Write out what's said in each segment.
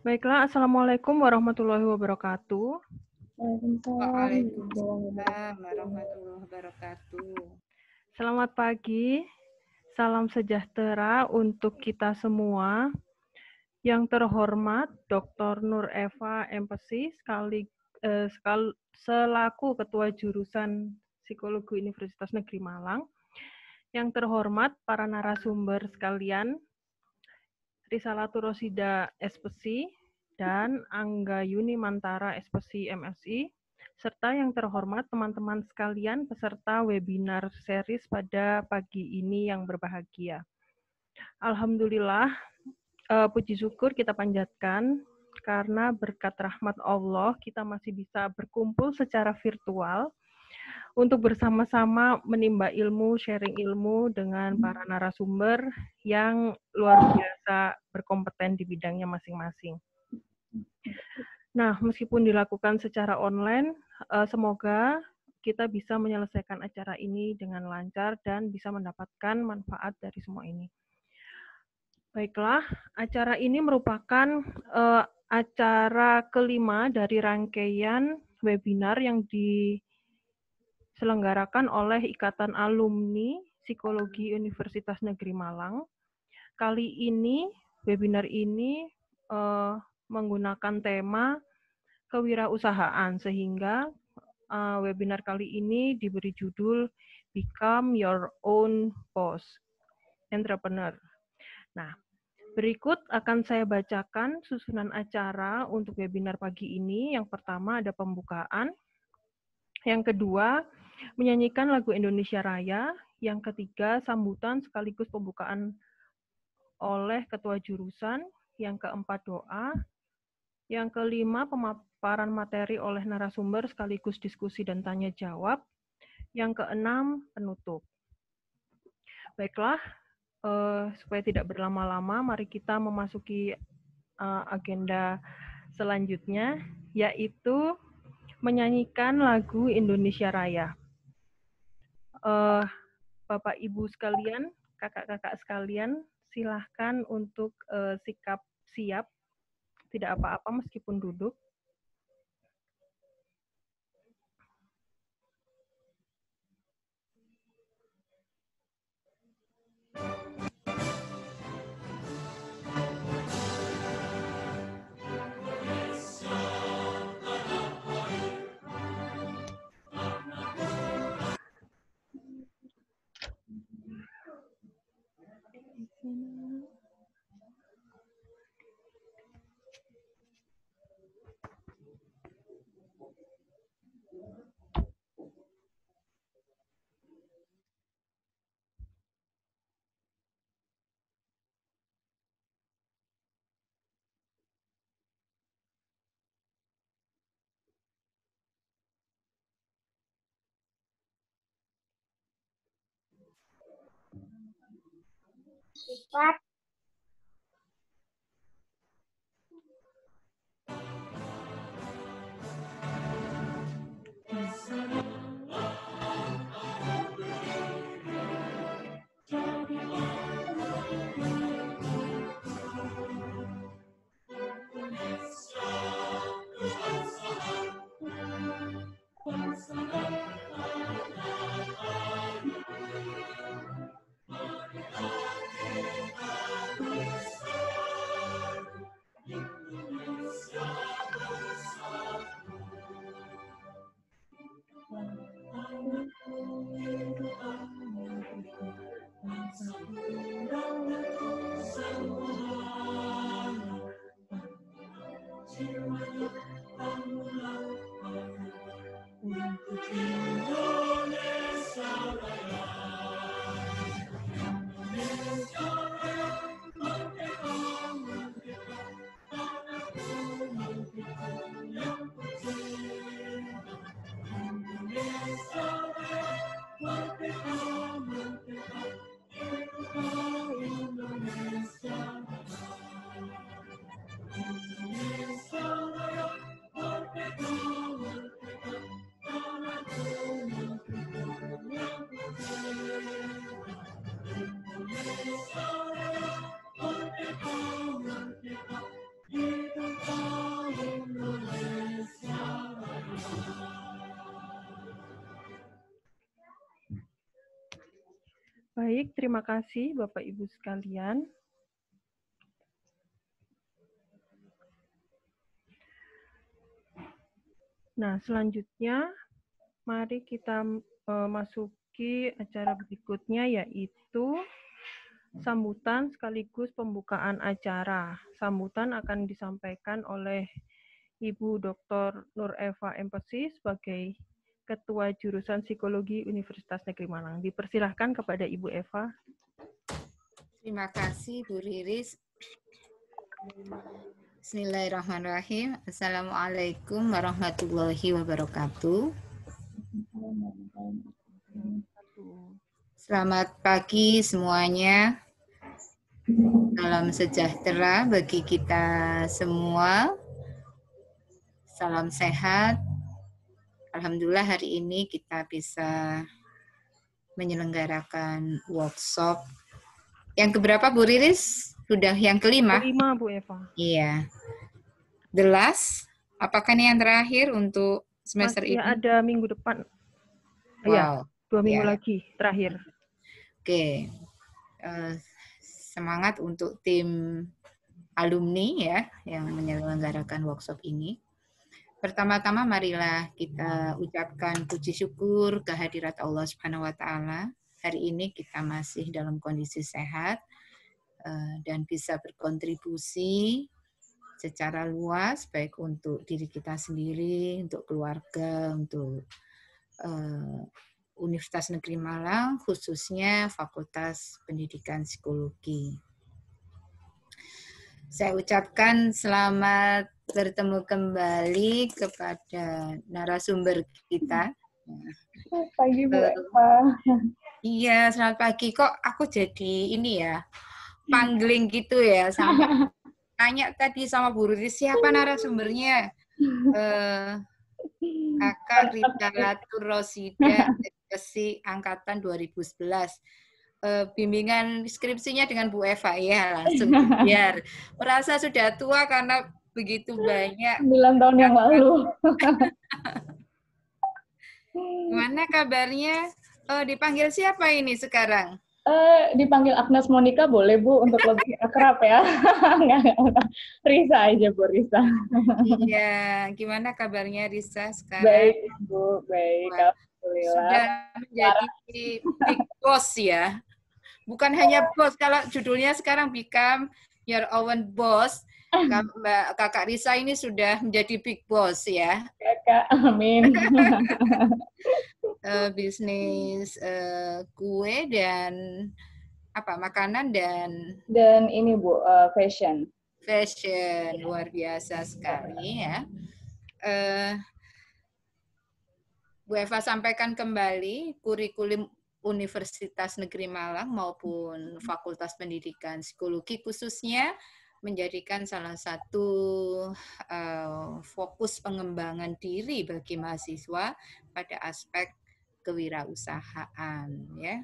Baiklah, Assalamualaikum warahmatullahi wabarakatuh. Waalaikumsalam warahmatullahi wabarakatuh. Selamat pagi, salam sejahtera untuk kita semua. Yang terhormat Dr. Nur Eva MPC selaku Ketua Jurusan Psikologi Universitas Negeri Malang. Yang terhormat para narasumber sekalian, Risalatul Rosida SPC dan Angga Yuni Mantara SPC MSI, serta yang terhormat teman-teman sekalian peserta webinar series pada pagi ini yang berbahagia. Alhamdulillah, puji syukur kita panjatkan karena berkat rahmat Allah kita masih bisa berkumpul secara virtual untuk bersama-sama menimba ilmu, sharing ilmu dengan para narasumber yang luar biasa berkompeten di bidangnya masing-masing. Nah, meskipun dilakukan secara online, semoga kita bisa menyelesaikan acara ini dengan lancar dan bisa mendapatkan manfaat dari semua ini. Baiklah, acara ini merupakan acara kelima dari rangkaian webinar yang diselenggarakan oleh Ikatan Alumni Psikologi Universitas Negeri Malang. Kali ini, webinar ini menggunakan tema kewirausahaan, sehingga webinar kali ini diberi judul Become Your Own Boss, Entrepreneur. Nah, berikut akan saya bacakan susunan acara untuk webinar pagi ini. Yang pertama ada pembukaan. Yang kedua, menyanyikan lagu Indonesia Raya. Yang ketiga, sambutan sekaligus pembukaan oleh ketua jurusan. Yang keempat, doa. Yang kelima, pemaparan materi oleh narasumber sekaligus diskusi dan tanya jawab. Yang keenam, penutup. Baiklah, supaya tidak berlama-lama, mari kita memasuki agenda selanjutnya, yaitu menyanyikan lagu Indonesia Raya. Bapak Ibu sekalian, kakak-kakak sekalian, silahkan untuk sikap siap, tidak apa-apa meskipun duduk. Sifat Baik, terima kasih Bapak Ibu sekalian. Nah, selanjutnya mari kita masuki acara berikutnya, yaitu sambutan sekaligus pembukaan acara. Sambutan akan disampaikan oleh Ibu Dr. Nur Eva M.Pesi sebagai Ketua Jurusan Psikologi Universitas Negeri Malang. Dipersilahkan kepada Ibu Eva. Terima kasih Bu Riris. Bismillahirrahmanirrahim. Assalamualaikum warahmatullahi wabarakatuh. Selamat pagi semuanya. Salam sejahtera bagi kita semua. Salam sehat. Alhamdulillah hari ini kita bisa menyelenggarakan workshop. Yang keberapa Bu Riris? Sudah yang kelima? Kelima Bu Eva. Iya. The last? Apakah ini yang terakhir untuk semester Masih ini? ada minggu depan. Wow. Ya, 2 minggu lagi terakhir. Oke. Semangat untuk tim alumni ya yang menyelenggarakan workshop ini. Pertama-tama marilah kita ucapkan puji syukur kehadirat Allah Subhanahu wa taala. Hari ini kita masih dalam kondisi sehat dan bisa berkontribusi secara luas baik untuk diri kita sendiri, untuk keluarga, untuk Universitas Negeri Malang, khususnya Fakultas Pendidikan Psikologi. Saya ucapkan selamat bertemu kembali kepada narasumber kita. Pagi Bu Eva. Iya, selamat pagi. Kok aku jadi ini ya, pangling gitu ya, sampai tanya tadi sama Bu Riri, siapa narasumbernya? Kakak Rizalatur Rosida, SPSI Angkatan 2011. Bimbingan skripsinya dengan Bu Eva, ya langsung biar merasa sudah tua karena begitu banyak 9 tahun yang lalu. Gimana kabarnya? Dipanggil siapa ini sekarang? Dipanggil Agnes Monica boleh Bu untuk lebih akrab ya. Risa aja Bu, Risa. Iya, gimana kabarnya Risa sekarang? Baik Bu, baik. Alhamdulillah. Sudah menjadi big boss ya. Bukan hanya bos, kalau judulnya sekarang Become Your Own Boss. Kakak Risa ini sudah menjadi big boss ya. Kakak, amin. Bisnis kue dan apa makanan dan ini Bu, fashion luar biasa sekali ya. Bu Eva sampaikan kembali kurikulum Universitas Negeri Malang maupun Fakultas Pendidikan Psikologi khususnya menjadikan salah satu fokus pengembangan diri bagi mahasiswa pada aspek kewirausahaan ya.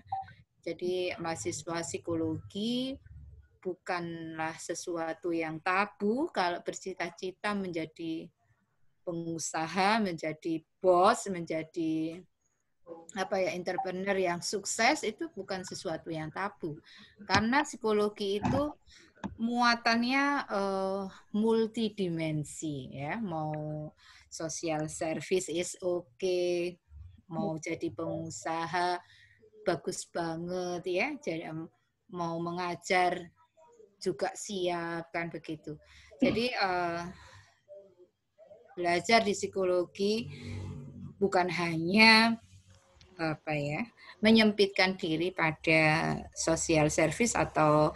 Jadi mahasiswa psikologi bukanlah sesuatu yang tabu kalau bercita-cita menjadi pengusaha, menjadi bos, menjadi entrepreneur yang sukses, itu bukan sesuatu yang tabu. Karena psikologi itu muatannya multidimensi ya, mau social service is okay, mau jadi pengusaha bagus banget ya, jadi mau mengajar juga siap kan begitu. Jadi belajar di psikologi bukan hanya menyempitkan diri pada social service atau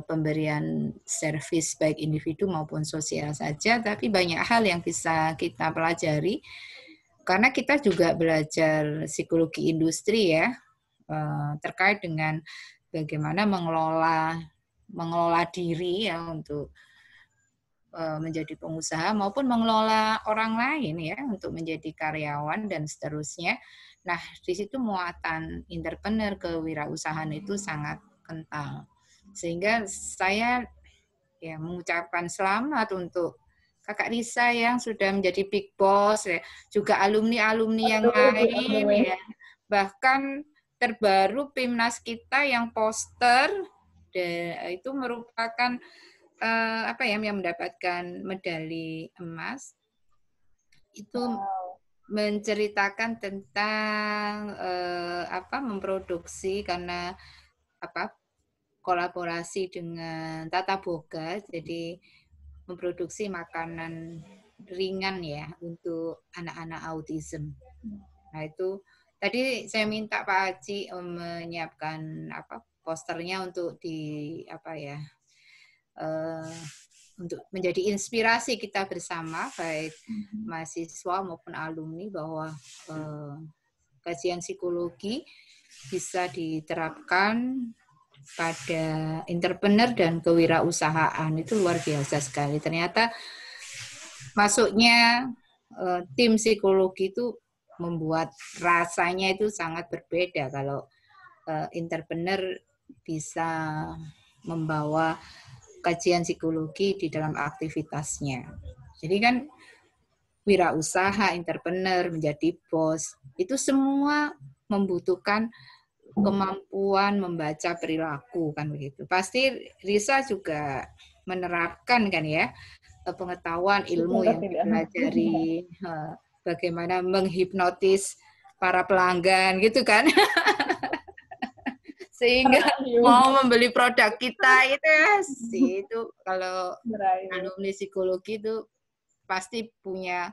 pemberian servis baik individu maupun sosial saja, tapi banyak hal yang bisa kita pelajari karena kita juga belajar psikologi industri ya, terkait dengan bagaimana mengelola diri ya untuk menjadi pengusaha maupun mengelola orang lain ya untuk menjadi karyawan dan seterusnya. Nah, di situ muatan entrepreneur kewirausahaan itu sangat kental. Sehingga saya ya mengucapkan selamat untuk Kakak Risa yang sudah menjadi big boss ya, juga alumni-alumni yang lain ya. Bahkan terbaru PIMNAS kita yang poster itu merupakan yang mendapatkan medali emas. Itu menceritakan tentang memproduksi karena kolaborasi dengan Tata Boga, jadi memproduksi makanan ringan ya untuk anak-anak autism. Nah itu tadi saya minta Pak Haji menyiapkan posternya untuk untuk menjadi inspirasi kita bersama, baik mahasiswa maupun alumni, bahwa kajian psikologi bisa diterapkan pada entrepreneur dan kewirausahaan. Itu luar biasa sekali. Ternyata masuknya tim psikologi itu membuat rasanya itu sangat berbeda kalau entrepreneur bisa membawa kajian psikologi di dalam aktivitasnya. Jadi kan wirausaha, entrepreneur, menjadi bos, itu semua membutuhkan kemampuan membaca perilaku, kan begitu. Pasti Risa juga menerapkan kan ya pengetahuan ilmu yang dipelajari, bagaimana menghipnotis para pelanggan gitu kan. Sehingga mau membeli produk kita itu kalau alumni psikologi itu pasti punya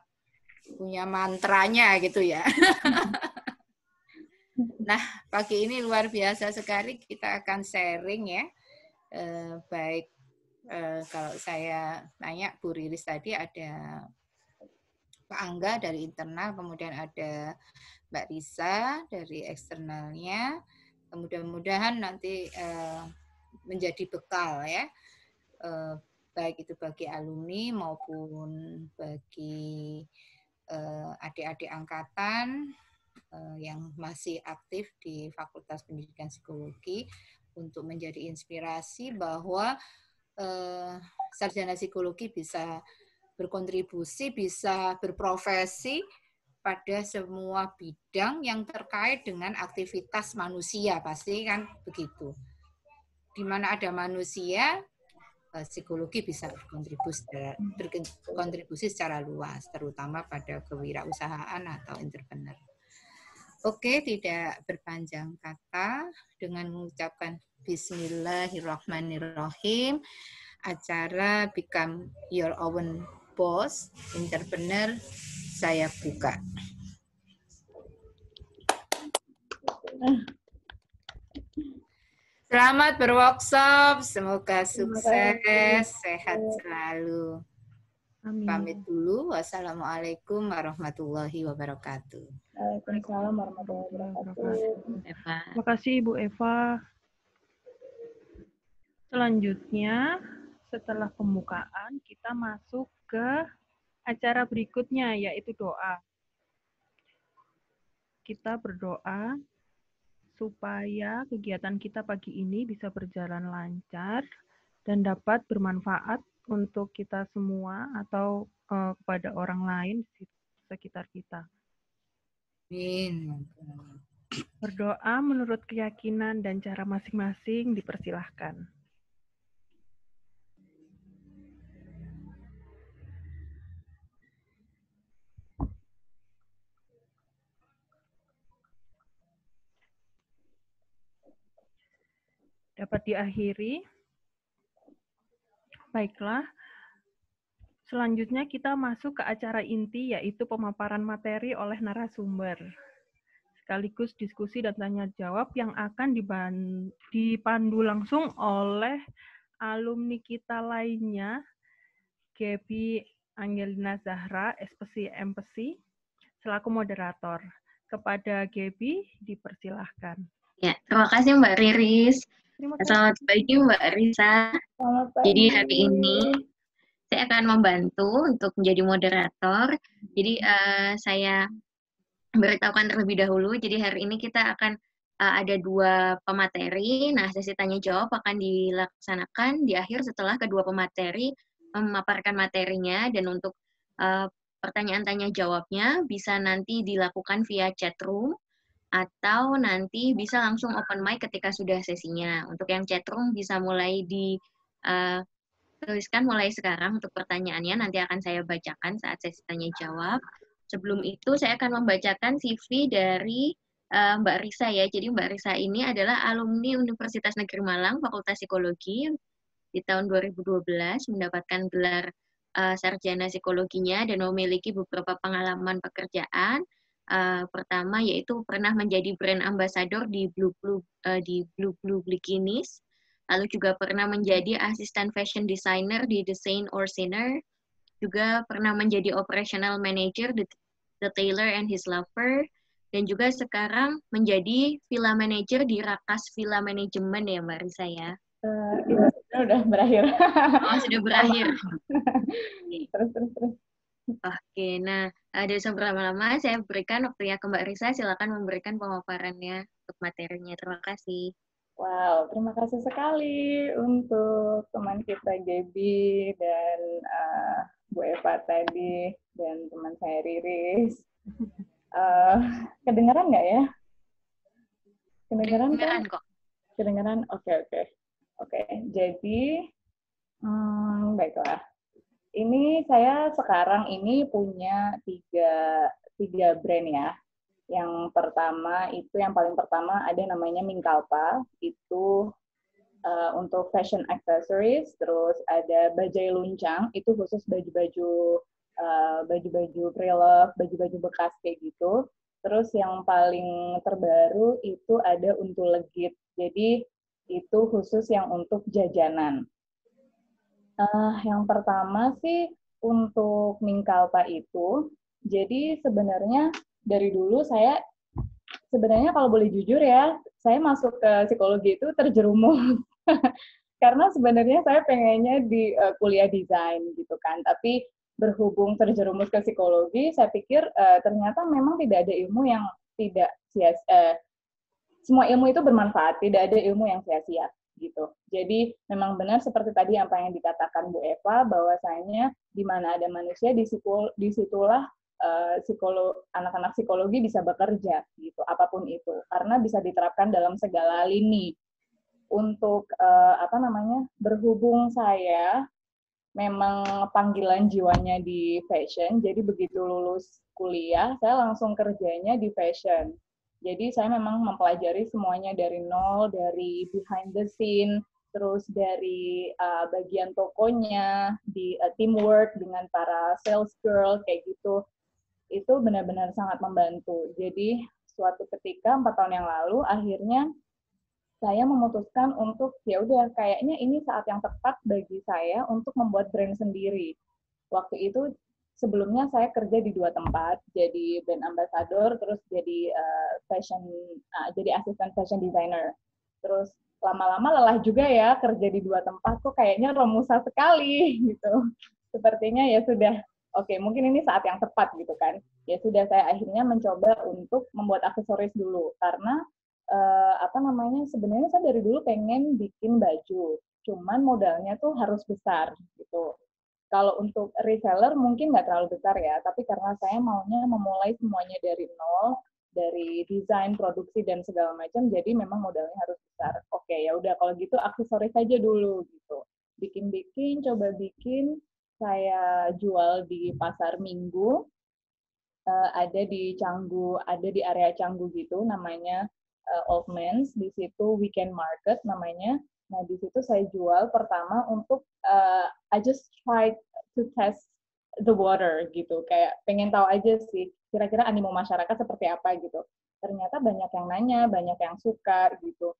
mantranya gitu ya. Nah, pagi ini luar biasa sekali, kita akan sharing ya. Baik kalau saya tanya Bu Riris tadi, ada Pak Angga dari internal, kemudian ada Mbak Risa dari eksternalnya. Mudah-mudahan nanti menjadi bekal ya, baik itu bagi alumni maupun bagi adik-adik angkatan yang masih aktif di Fakultas Pendidikan Psikologi, untuk menjadi inspirasi bahwa sarjana psikologi bisa berkontribusi, bisa berprofesi pada semua bidang yang terkait dengan aktivitas manusia, pasti kan begitu. Di mana ada manusia, psikologi bisa berkontribusi secara luas, terutama pada kewirausahaan atau entrepreneur. Oke, tidak berpanjang kata, dengan mengucapkan Bismillahirrahmanirrahim, acara Become Your Own Boss Entrepreneur saya buka. Selamat berworkshop, semoga sukses, sehat selalu. Amin. Pamit dulu, wassalamualaikum warahmatullahi wabarakatuh. Waalaikumsalam warahmatullahi wabarakatuh. Terima kasih Ibu Eva. Selanjutnya, setelah pembukaan, kita masuk ke acara berikutnya, yaitu doa. Kita berdoa supaya kegiatan kita pagi ini bisa berjalan lancar dan dapat bermanfaat untuk kita semua atau kepada orang lain di sekitar kita. Amin. Berdoa menurut keyakinan dan cara masing-masing dipersilahkan. Dapat diakhiri. Baiklah, selanjutnya kita masuk ke acara inti, yaitu pemaparan materi oleh narasumber, sekaligus diskusi dan tanya jawab yang akan dipandu langsung oleh alumni kita lainnya, Gaby Angelina Zahra, SPSI MPSI, selaku moderator. Kepada Gaby, dipersilahkan. Ya, terima kasih Mbak Riris. Selamat pagi Mbak Risa. Jadi hari ini saya akan membantu untuk menjadi moderator. Jadi saya beritahukan terlebih dahulu. Jadi hari ini kita akan ada 2 pemateri. Nah, sesi tanya jawab akan dilaksanakan di akhir setelah kedua pemateri memaparkan materinya, dan untuk pertanyaan tanya jawabnya bisa nanti dilakukan via chat room. atau nanti bisa langsung open mic ketika sudah sesinya. Untuk yang chatroom bisa mulai tuliskan mulai sekarang untuk pertanyaannya, nanti akan saya bacakan saat sesi tanya jawab. Sebelum itu saya akan membacakan CV dari Mbak Risa ya. Jadi Mbak Risa ini adalah alumni Universitas Negeri Malang, Fakultas Psikologi di tahun 2012, mendapatkan gelar sarjana psikologinya dan memiliki beberapa pengalaman pekerjaan. Pertama yaitu pernah menjadi brand ambassador di Blue Blue Bikinis. Lalu juga pernah menjadi asisten fashion designer di The Saint or Sinner. Juga pernah menjadi operational manager di The Tailor and His Lover. Dan juga sekarang menjadi villa manager di Rakas Villa Management ya Mbak Risa ya. Itu sudah berakhir. Oh, sudah berakhir. Terus. Oke, nah dari berlama-lama saya berikan waktunya ke Mbak Risa. Silakan memberikan pemaparannya untuk materinya. Terima kasih. Wow, terima kasih sekali untuk teman kita Gaby dan Bu Eva tadi dan teman saya Riris. Kedengaran nggak ya? Kedengaran kok? Kedengaran? Oke. Jadi, baiklah. Ini saya sekarang ini punya tiga brand ya. Yang pertama itu yang paling pertama ada namanya Minkalpa, itu untuk fashion accessories. Terus ada Bajai Luncang, itu khusus baju-baju pre-love, baju-baju bekas kayak gitu. Terus yang paling terbaru itu ada Untu Legit, jadi itu khusus yang untuk jajanan. Yang pertama sih untuk Minkalpa itu, jadi sebenarnya dari dulu saya sebenarnya kalau boleh jujur ya, saya masuk ke psikologi itu terjerumus. Karena sebenarnya saya pengennya di kuliah desain gitu kan, tapi berhubung terjerumus ke psikologi, saya pikir ternyata memang tidak ada ilmu yang tidak sia-sia. Semua ilmu itu bermanfaat, tidak ada ilmu yang sia-sia gitu. Jadi memang benar seperti tadi apa yang dikatakan Bu Eva, bahwasanya di mana ada manusia, disitulah anak-anak psikologi bisa bekerja gitu, apapun itu, karena bisa diterapkan dalam segala lini. Untuk berhubung saya memang panggilan jiwanya di fashion, jadi begitu lulus kuliah saya langsung kerjanya di fashion. Jadi saya memang mempelajari semuanya dari nol, dari behind the scene, terus dari bagian tokonya, di teamwork dengan para sales girl kayak gitu. Itu benar-benar sangat membantu. Jadi suatu ketika 4 tahun yang lalu akhirnya saya memutuskan untuk ya udah kayaknya ini saat yang tepat bagi saya untuk membuat brand sendiri. Waktu itu sebelumnya saya kerja di 2 tempat, jadi brand ambassador, terus jadi jadi asisten fashion designer. Terus lama-lama lelah juga ya kerja di 2 tempat, kok kayaknya romusa sekali gitu. Sepertinya ya sudah. Oke, mungkin ini saat yang tepat gitu kan. Ya sudah, saya akhirnya mencoba untuk membuat aksesoris dulu karena sebenarnya saya dari dulu pengen bikin baju, cuman modalnya tuh harus besar gitu. Kalau untuk reseller mungkin nggak terlalu besar ya, tapi karena saya maunya memulai semuanya dari nol, dari desain, produksi dan segala macam, jadi memang modalnya harus besar. Oke, ya udah kalau gitu aksesoris saja dulu gitu. Bikin-bikin, coba bikin, saya jual di pasar Minggu, ada di Canggu, ada di area Canggu gitu, namanya Old Man's, di situ weekend market namanya. Nah di situ saya jual pertama untuk I just try to test the water gitu, kayak pengen tahu aja sih kira-kira animo masyarakat seperti apa gitu. Ternyata banyak yang nanya, banyak yang suka gitu.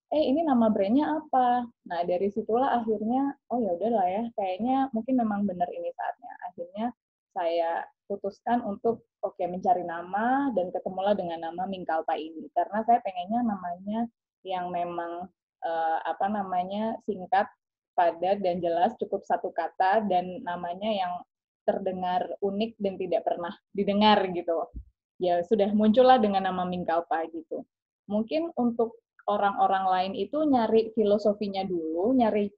Ini nama brandnya apa? Nah dari situlah akhirnya oh ya udahlah ya, kayaknya mungkin memang benar ini saatnya. Akhirnya saya putuskan untuk mencari nama dan ketemulah dengan nama Minkalpa ini karena saya pengennya namanya yang memang singkat, padat dan jelas, cukup satu kata dan namanya yang terdengar unik dan tidak pernah didengar gitu. Ya sudah muncullah dengan nama Minkalpa gitu. Mungkin untuk orang-orang lain itu nyari filosofinya dulu, nyari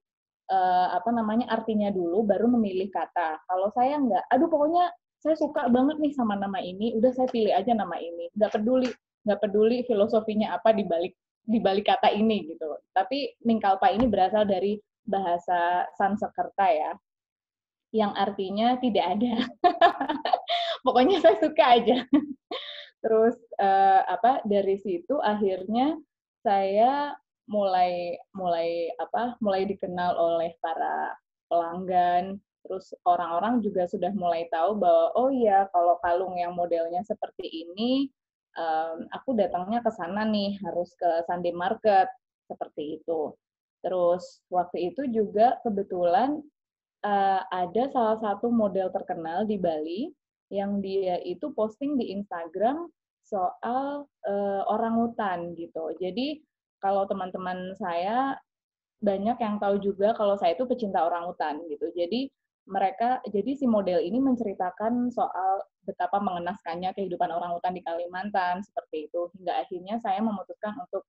artinya dulu, baru memilih kata. Kalau saya nggak, pokoknya saya suka banget nih sama nama ini, udah saya pilih aja nama ini, nggak peduli nggak peduli filosofinya apa di balik kata ini gitu. Tapi Mingkalpa ini berasal dari bahasa Sanskerta ya, yang artinya tidak ada. Pokoknya saya suka aja. Terus dari situ akhirnya saya mulai dikenal oleh para pelanggan. Terus orang-orang juga sudah mulai tahu bahwa oh iya, kalau kalung yang modelnya seperti ini aku datangnya ke sana nih, harus ke Sunday Market seperti itu. Terus waktu itu juga kebetulan ada salah satu model terkenal di Bali yang dia itu posting di Instagram soal orangutan gitu. Jadi kalau teman-teman saya banyak yang tahu juga kalau saya itu pecinta orangutan gitu. Jadi si model ini menceritakan soal betapa mengenaskannya kehidupan orangutan di Kalimantan seperti itu. Hingga akhirnya saya memutuskan untuk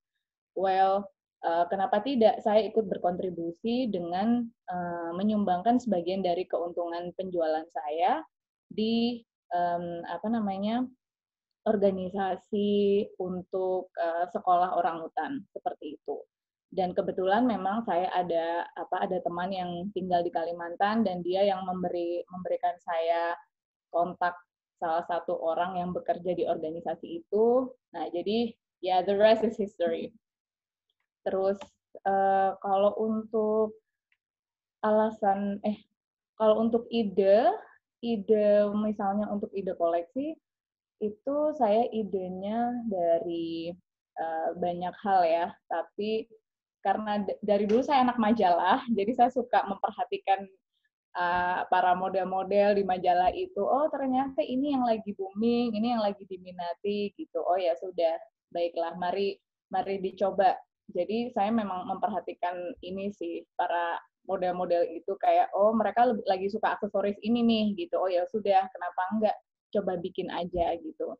kenapa tidak saya ikut berkontribusi dengan menyumbangkan sebagian dari keuntungan penjualan saya di organisasi untuk sekolah orangutan seperti itu. Dan kebetulan memang saya ada teman yang tinggal di Kalimantan dan dia yang memberikan saya kontak salah satu orang yang bekerja di organisasi itu. Nah, jadi ya the rest is history. Terus kalau untuk kalau untuk ide misalnya untuk ide koleksi, itu saya idenya dari banyak hal ya, tapi karena dari dulu saya anak majalah, jadi saya suka memperhatikan para model-model di majalah itu. Oh, ternyata ini yang lagi booming, ini yang lagi diminati gitu. Oh ya sudah, baiklah, mari dicoba. Jadi saya memang memperhatikan ini sih, para model-model itu kayak oh mereka lagi suka aksesoris ini nih gitu. Oh ya sudah, kenapa enggak coba bikin aja gitu.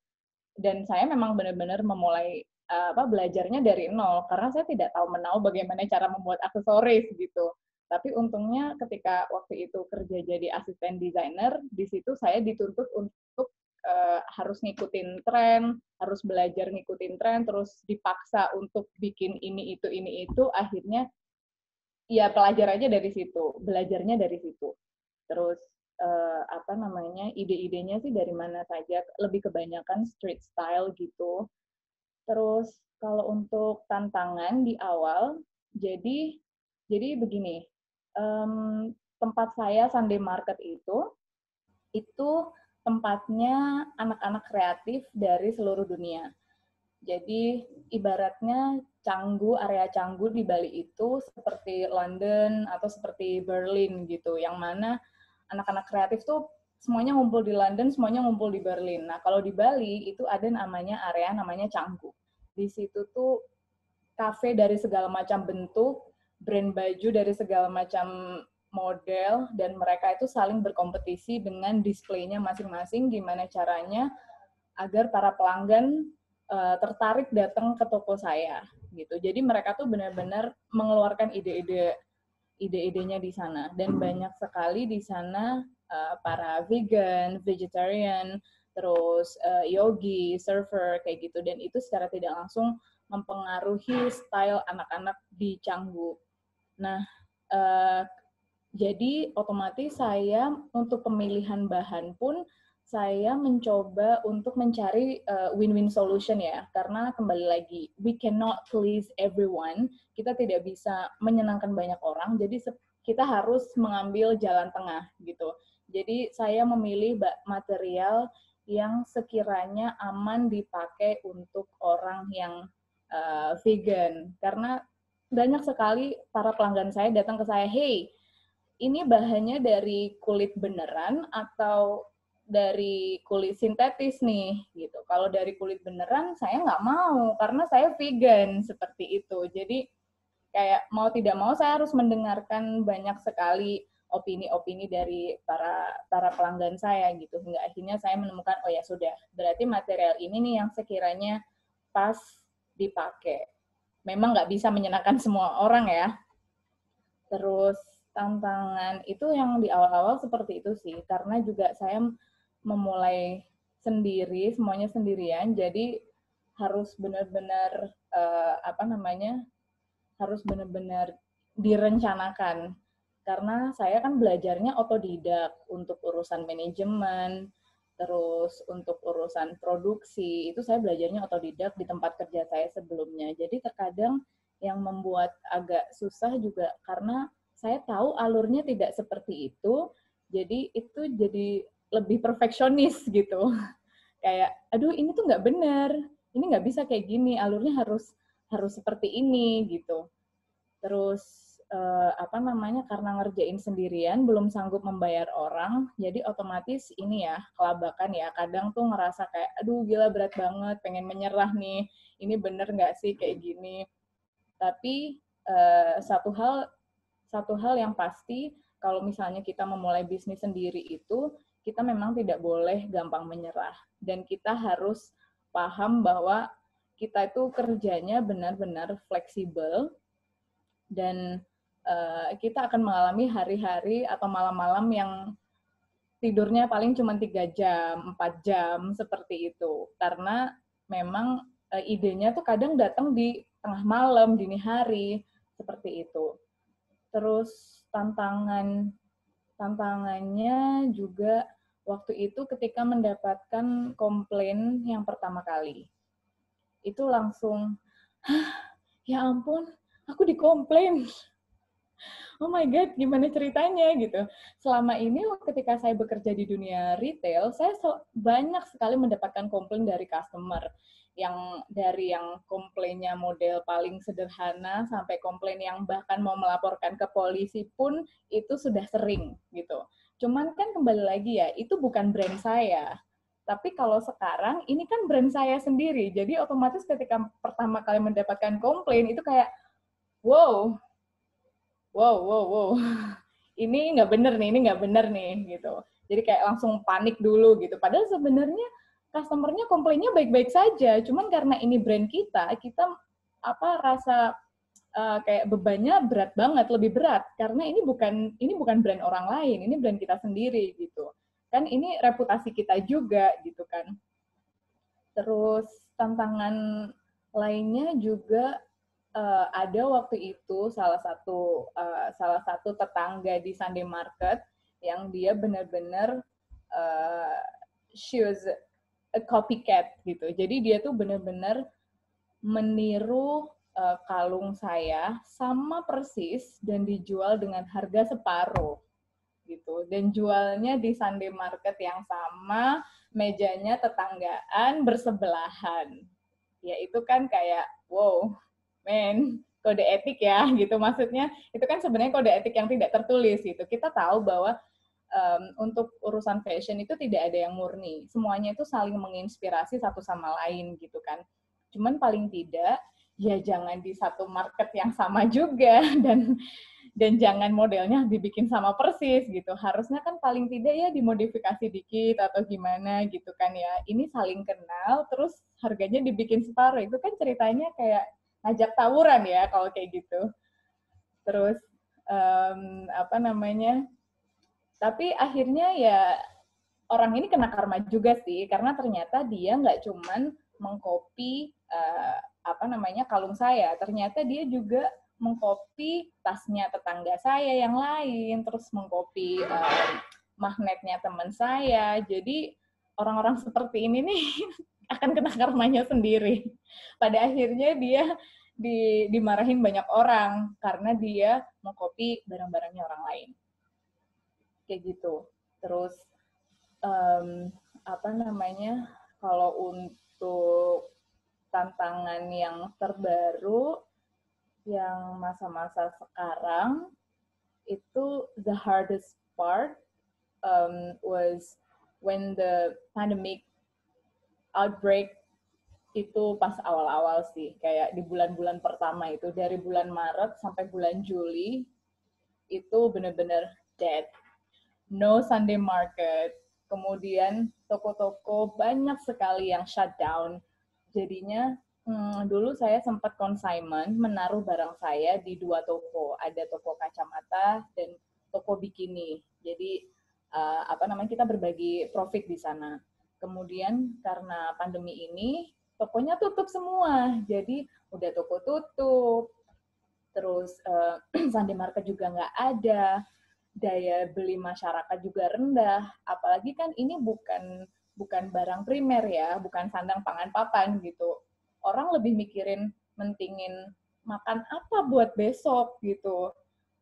Dan saya memang benar-benar memulai belajarnya dari nol karena saya tidak tahu menahu bagaimana cara membuat aksesoris gitu. Tapi untungnya ketika waktu itu kerja jadi asisten desainer, di situ saya dituntut untuk harus ngikutin tren, harus belajar ngikutin tren, terus dipaksa untuk bikin ini itu, akhirnya ya belajarnya dari situ. Terus ide-idenya sih dari mana saja, lebih kebanyakan street style gitu. Terus kalau untuk tantangan di awal, jadi begini, tempat saya Sunday Market itu tempatnya anak-anak kreatif dari seluruh dunia. Jadi ibaratnya area Canggu di Bali itu seperti London atau seperti Berlin gitu, yang mana anak-anak kreatif tuh semuanya ngumpul di London, semuanya ngumpul di Berlin. Nah, kalau di Bali itu ada area namanya Canggu. Di situ tuh kafe dari segala macam bentuk, brand baju dari segala macam model, dan mereka itu saling berkompetisi dengan displaynya masing-masing, gimana caranya agar para pelanggan tertarik datang ke toko saya gitu. Jadi mereka tuh benar-benar mengeluarkan ide-idenya di sana, dan banyak sekali di sana para vegan, vegetarian, terus yogi, surfer kayak gitu, dan itu secara tidak langsung mempengaruhi style anak-anak di Canggu. Nah, jadi otomatis saya untuk pemilihan bahan pun saya mencoba untuk mencari win-win solution ya, karena kembali lagi, we cannot please everyone, kita tidak bisa menyenangkan banyak orang, jadi kita harus mengambil jalan tengah gitu. Jadi saya memilih material yang sekiranya aman dipakai untuk orang yang vegan, karena banyak sekali para pelanggan saya datang ke saya, hey, ini bahannya dari kulit beneran atau dari kulit sintetis nih gitu. Kalau dari kulit beneran saya nggak mau karena saya vegan seperti itu. Jadi kayak mau tidak mau saya harus mendengarkan banyak sekali opini-opini dari para pelanggan saya gitu. Hingga akhirnya saya menemukan oh ya sudah, berarti material ini nih yang sekiranya pas dipakai. Memang nggak bisa menyenangkan semua orang ya. Terus tantangan itu yang di awal-awal seperti itu sih, karena juga saya memulai sendiri, semuanya sendirian, jadi harus benar-benar harus benar-benar direncanakan. Karena saya kan belajarnya otodidak untuk urusan manajemen, terus untuk urusan produksi, itu saya belajarnya otodidak di tempat kerja saya sebelumnya. Jadi terkadang yang membuat agak susah juga karena saya tahu alurnya tidak seperti itu, jadi itu jadi lebih perfeksionis gitu. Kayak, aduh ini tuh nggak benar, ini nggak bisa kayak gini, alurnya harus seperti ini gitu. Terus karena ngerjain sendirian, belum sanggup membayar orang, jadi otomatis ini ya, kelabakan ya, kadang tuh ngerasa kayak, aduh gila berat banget, pengen menyerah nih, ini bener nggak sih kayak gini. Tapi satu hal yang pasti, kalau misalnya kita memulai bisnis sendiri itu, kita memang tidak boleh gampang menyerah. Dan kita harus paham bahwa kita itu kerjanya benar-benar fleksibel, dan kita akan mengalami hari-hari atau malam-malam yang tidurnya paling cuma 3 jam, 4 jam, seperti itu. Karena memang idenya tuh kadang datang di tengah malam, dini hari, seperti itu. Terus tantangannya juga waktu itu ketika mendapatkan komplain yang pertama kali. Itu langsung, ya ampun, aku dikomplain. Oh my God, gimana ceritanya gitu. Selama ini ketika saya bekerja di dunia retail, saya banyak sekali mendapatkan komplain dari customer. Dari yang komplainnya model paling sederhana sampai komplain yang bahkan mau melaporkan ke polisi pun itu sudah sering gitu. Cuman kan kembali lagi ya, itu bukan brand saya. Tapi kalau sekarang, ini kan brand saya sendiri. Jadi otomatis ketika pertama kali mendapatkan komplain, itu kayak, wow, ini nggak bener nih, gitu. Jadi kayak langsung panik dulu gitu. Padahal sebenarnya customer-nya komplainnya baik-baik saja. Cuman karena ini brand kita rasa kayak bebannya berat banget, lebih berat. Karena ini bukan brand orang lain, ini brand kita sendiri gitu. Kan ini reputasi kita juga gitu kan. Terus tantangan lainnya juga ada waktu itu salah satu tetangga di Sunday Market yang dia benar-benar she was a copycat gitu. Jadi dia tuh benar-benar meniru kalung saya sama persis dan dijual dengan harga separuh gitu. Dan jualnya di Sunday Market yang sama, mejanya tetanggaan bersebelahan. Ya itu kan kayak wow, kode etik ya gitu. Maksudnya itu kan sebenarnya kode etik yang tidak tertulis gitu. Kita tahu bahwa untuk urusan fashion itu tidak ada yang murni. Semuanya itu saling menginspirasi satu sama lain gitu kan. Cuman paling tidak ya jangan di satu market yang sama juga, dan jangan modelnya dibikin sama persis gitu. Harusnya kan paling tidak ya dimodifikasi dikit atau gimana gitu kan ya. Ini saling kenal terus harganya dibikin separuh. Itu kan ceritanya kayak ngajak tawuran ya kalau kayak gitu. Terus tapi akhirnya ya orang ini kena karma juga sih, karena ternyata dia nggak cuman mengcopy kalung saya, ternyata dia juga mengcopy tasnya tetangga saya yang lain, terus mengcopy magnetnya teman saya. Jadi orang-orang seperti ini nih akan kena karmanya sendiri. Pada akhirnya dia dimarahin banyak orang karena dia mengcopy barang-barangnya orang lain. Kayak gitu. Terus kalau untuk tantangan yang terbaru yang masa-masa sekarang itu the hardest part was when the pandemic outbreak itu pas awal-awal sih, kayak di bulan-bulan pertama itu, dari bulan Maret sampai bulan Juli itu benar-benar dead. No Sunday Market. Kemudian toko-toko banyak sekali yang shutdown. Jadinya dulu saya sempat consignment menaruh barang saya di 2 toko. Ada toko kacamata dan toko bikini. Jadi kita berbagi profit di sana. Kemudian karena pandemi ini tokonya tutup semua. Jadi udah toko tutup, terus Sunday market juga nggak ada, daya beli masyarakat juga rendah. Apalagi kan ini bukan barang primer ya, bukan sandang pangan papan gitu. Orang lebih mikirin mentingin makan apa buat besok gitu.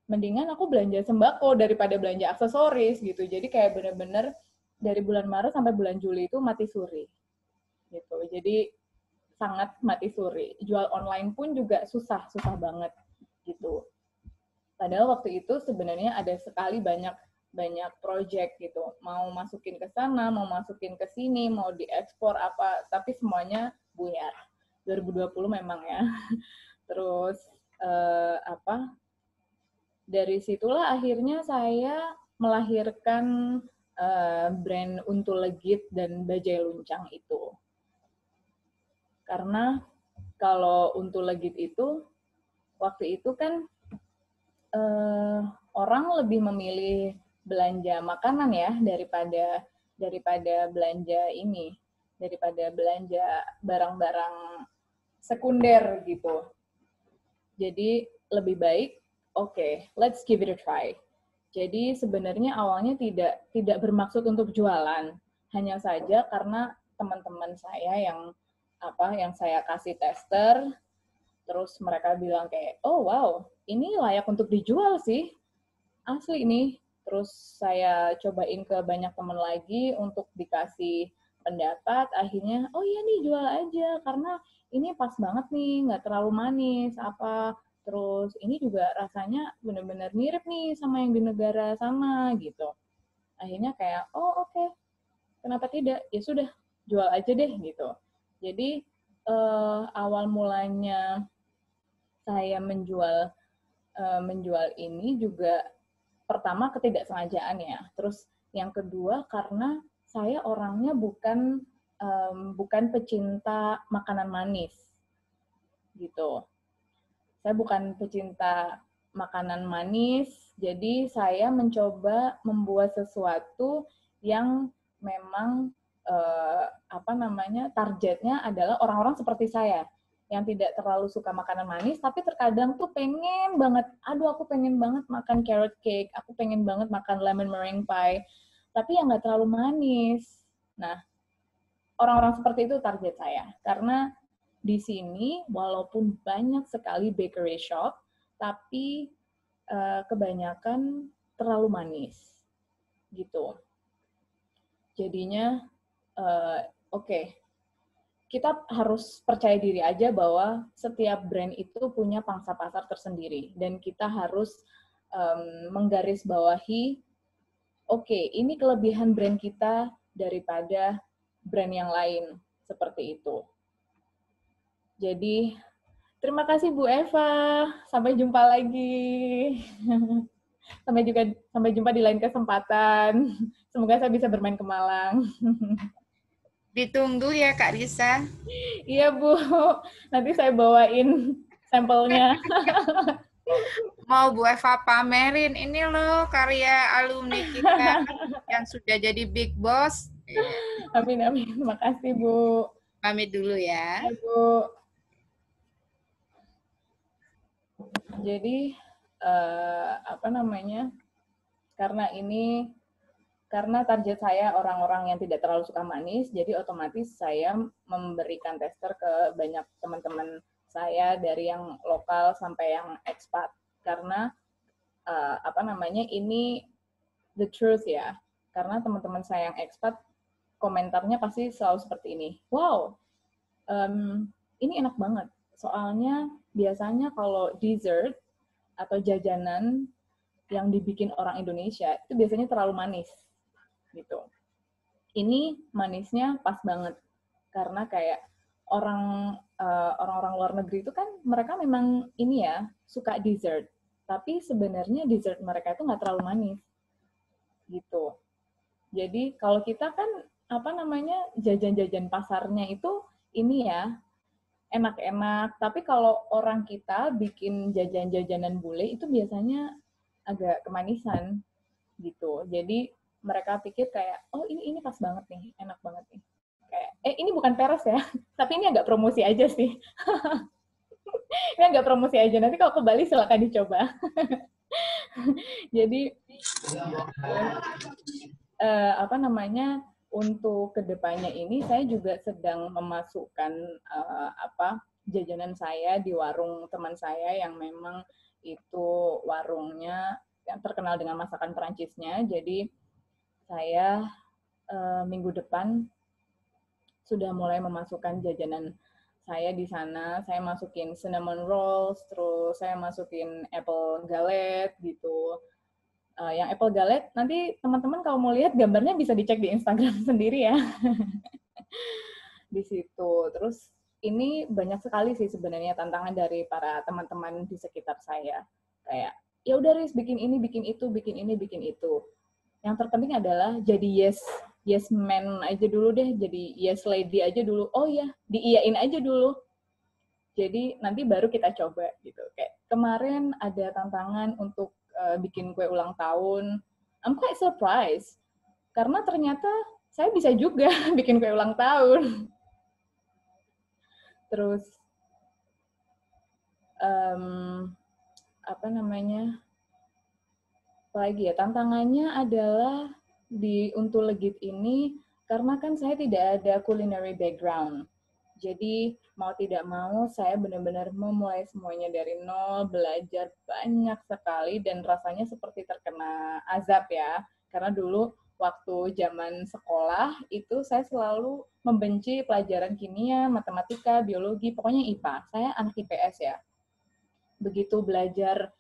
Mendingan aku belanja sembako daripada belanja aksesoris gitu. Jadi kayak bener-bener dari bulan Maret sampai bulan Juli itu mati suri gitu. Jadi sangat mati suri. Jual online pun juga susah banget gitu. Padahal waktu itu sebenarnya ada sekali banyak project gitu. Mau masukin ke sana, mau masukin ke sini, mau diekspor apa, tapi semuanya buyar. 2020 memang ya. Terus dari situlah akhirnya saya melahirkan brand Untu Legit dan Bajai Luncang itu. Karena kalau Untu Legit itu, waktu itu kan orang lebih memilih belanja makanan ya daripada belanja barang-barang sekunder gitu. Jadi lebih baik, oke, let's give it a try. Jadi sebenarnya awalnya tidak bermaksud untuk jualan, hanya saja karena teman-teman saya yang saya kasih tester, terus mereka bilang kayak, oh wow, ini layak untuk dijual sih, asli nih. Terus saya cobain ke banyak teman lagi untuk dikasih pendapat, akhirnya, oh iya nih jual aja, karena ini pas banget nih, nggak terlalu manis, terus ini juga rasanya benar-benar mirip nih sama yang di negara sana, gitu. Akhirnya kayak, oh oke, kenapa tidak? Ya sudah, jual aja deh, gitu. Jadi, awal mulanya saya menjual ini juga pertama ketidaksengajaan ya. Terus yang kedua karena saya orangnya bukan pecinta makanan manis gitu. Saya bukan pecinta makanan manis, jadi saya mencoba membuat sesuatu yang memang targetnya adalah orang-orang seperti saya yang tidak terlalu suka makanan manis, tapi terkadang tuh pengen banget, aku pengen banget makan carrot cake, aku pengen banget makan lemon meringue pie, tapi yang nggak terlalu manis. Nah, orang-orang seperti itu target saya, karena di sini walaupun banyak sekali bakery shop, tapi kebanyakan terlalu manis, gitu. Jadinya, oke. Kita harus percaya diri aja bahwa setiap brand itu punya pangsa pasar tersendiri. Dan kita harus menggarisbawahi, oke, ini kelebihan brand kita daripada brand yang lain. Seperti itu. Jadi, terima kasih Bu Eva. Sampai jumpa lagi. Sampai jumpa di lain kesempatan. Semoga saya bisa bermain ke Malang. Ditunggu ya Kak Risa. Iya Bu, nanti saya bawain sampelnya. Mau Bu Eva pamerin, ini loh karya alumni kita yang sudah jadi big boss. Amin, amin. Makasih Bu. Pamit dulu ya. Ya Bu. Jadi, karena target saya orang-orang yang tidak terlalu suka manis, jadi otomatis saya memberikan tester ke banyak teman-teman saya dari yang lokal sampai yang ekspat. Karena ini the truth ya. Karena teman-teman saya yang ekspat komentarnya pasti selalu seperti ini. Wow, ini enak banget. Soalnya biasanya kalau dessert atau jajanan yang dibikin orang Indonesia itu biasanya terlalu manis. Gitu. Ini manisnya pas banget karena kayak orang-orang luar negeri itu kan mereka memang ini ya suka dessert, tapi sebenarnya dessert mereka itu nggak terlalu manis gitu. Jadi kalau kita kan jajan-jajan pasarnya itu ini ya enak-enak, tapi kalau orang kita bikin jajan-jajanan bule itu biasanya agak kemanisan gitu. Jadi mereka pikir kayak, oh ini pas banget nih, enak banget nih. Kayak, ini bukan peres ya, tapi ini agak promosi aja sih. Ini agak promosi aja, nanti kalau ke Bali silakan dicoba. Jadi, apa namanya, untuk kedepannya ini saya juga sedang memasukkan jajanan saya di warung teman saya yang memang itu warungnya yang terkenal dengan masakan Perancisnya. Jadi saya minggu depan sudah mulai memasukkan jajanan saya di sana. Saya masukin cinnamon rolls, terus saya masukin apple galette gitu. Yang apple galette nanti teman-teman kalau mau lihat gambarnya bisa dicek di Instagram sendiri ya. Di situ. Terus ini banyak sekali sih sebenarnya tantangan dari para teman-teman di sekitar saya. Kayak, ya udah Riz, bikin ini, bikin itu, bikin ini, bikin itu. Yang terpenting adalah jadi yes man aja dulu deh, jadi yes lady aja dulu. Oh ya, diiyain aja dulu. Jadi nanti baru kita coba gitu. Kayak kemarin ada tantangan untuk bikin kue ulang tahun. I'm quite surprised karena ternyata saya bisa juga bikin kue ulang tahun. Terus apa namanya? Apalagi ya, tantangannya adalah di Untu Legit ini karena kan saya tidak ada culinary background. Jadi mau tidak mau saya benar-benar memulai semuanya dari nol, belajar banyak sekali dan rasanya seperti terkena azab ya. Karena dulu waktu zaman sekolah itu saya selalu membenci pelajaran kimia, matematika, biologi, pokoknya IPA. Saya anak IPS ya. Begitu belajar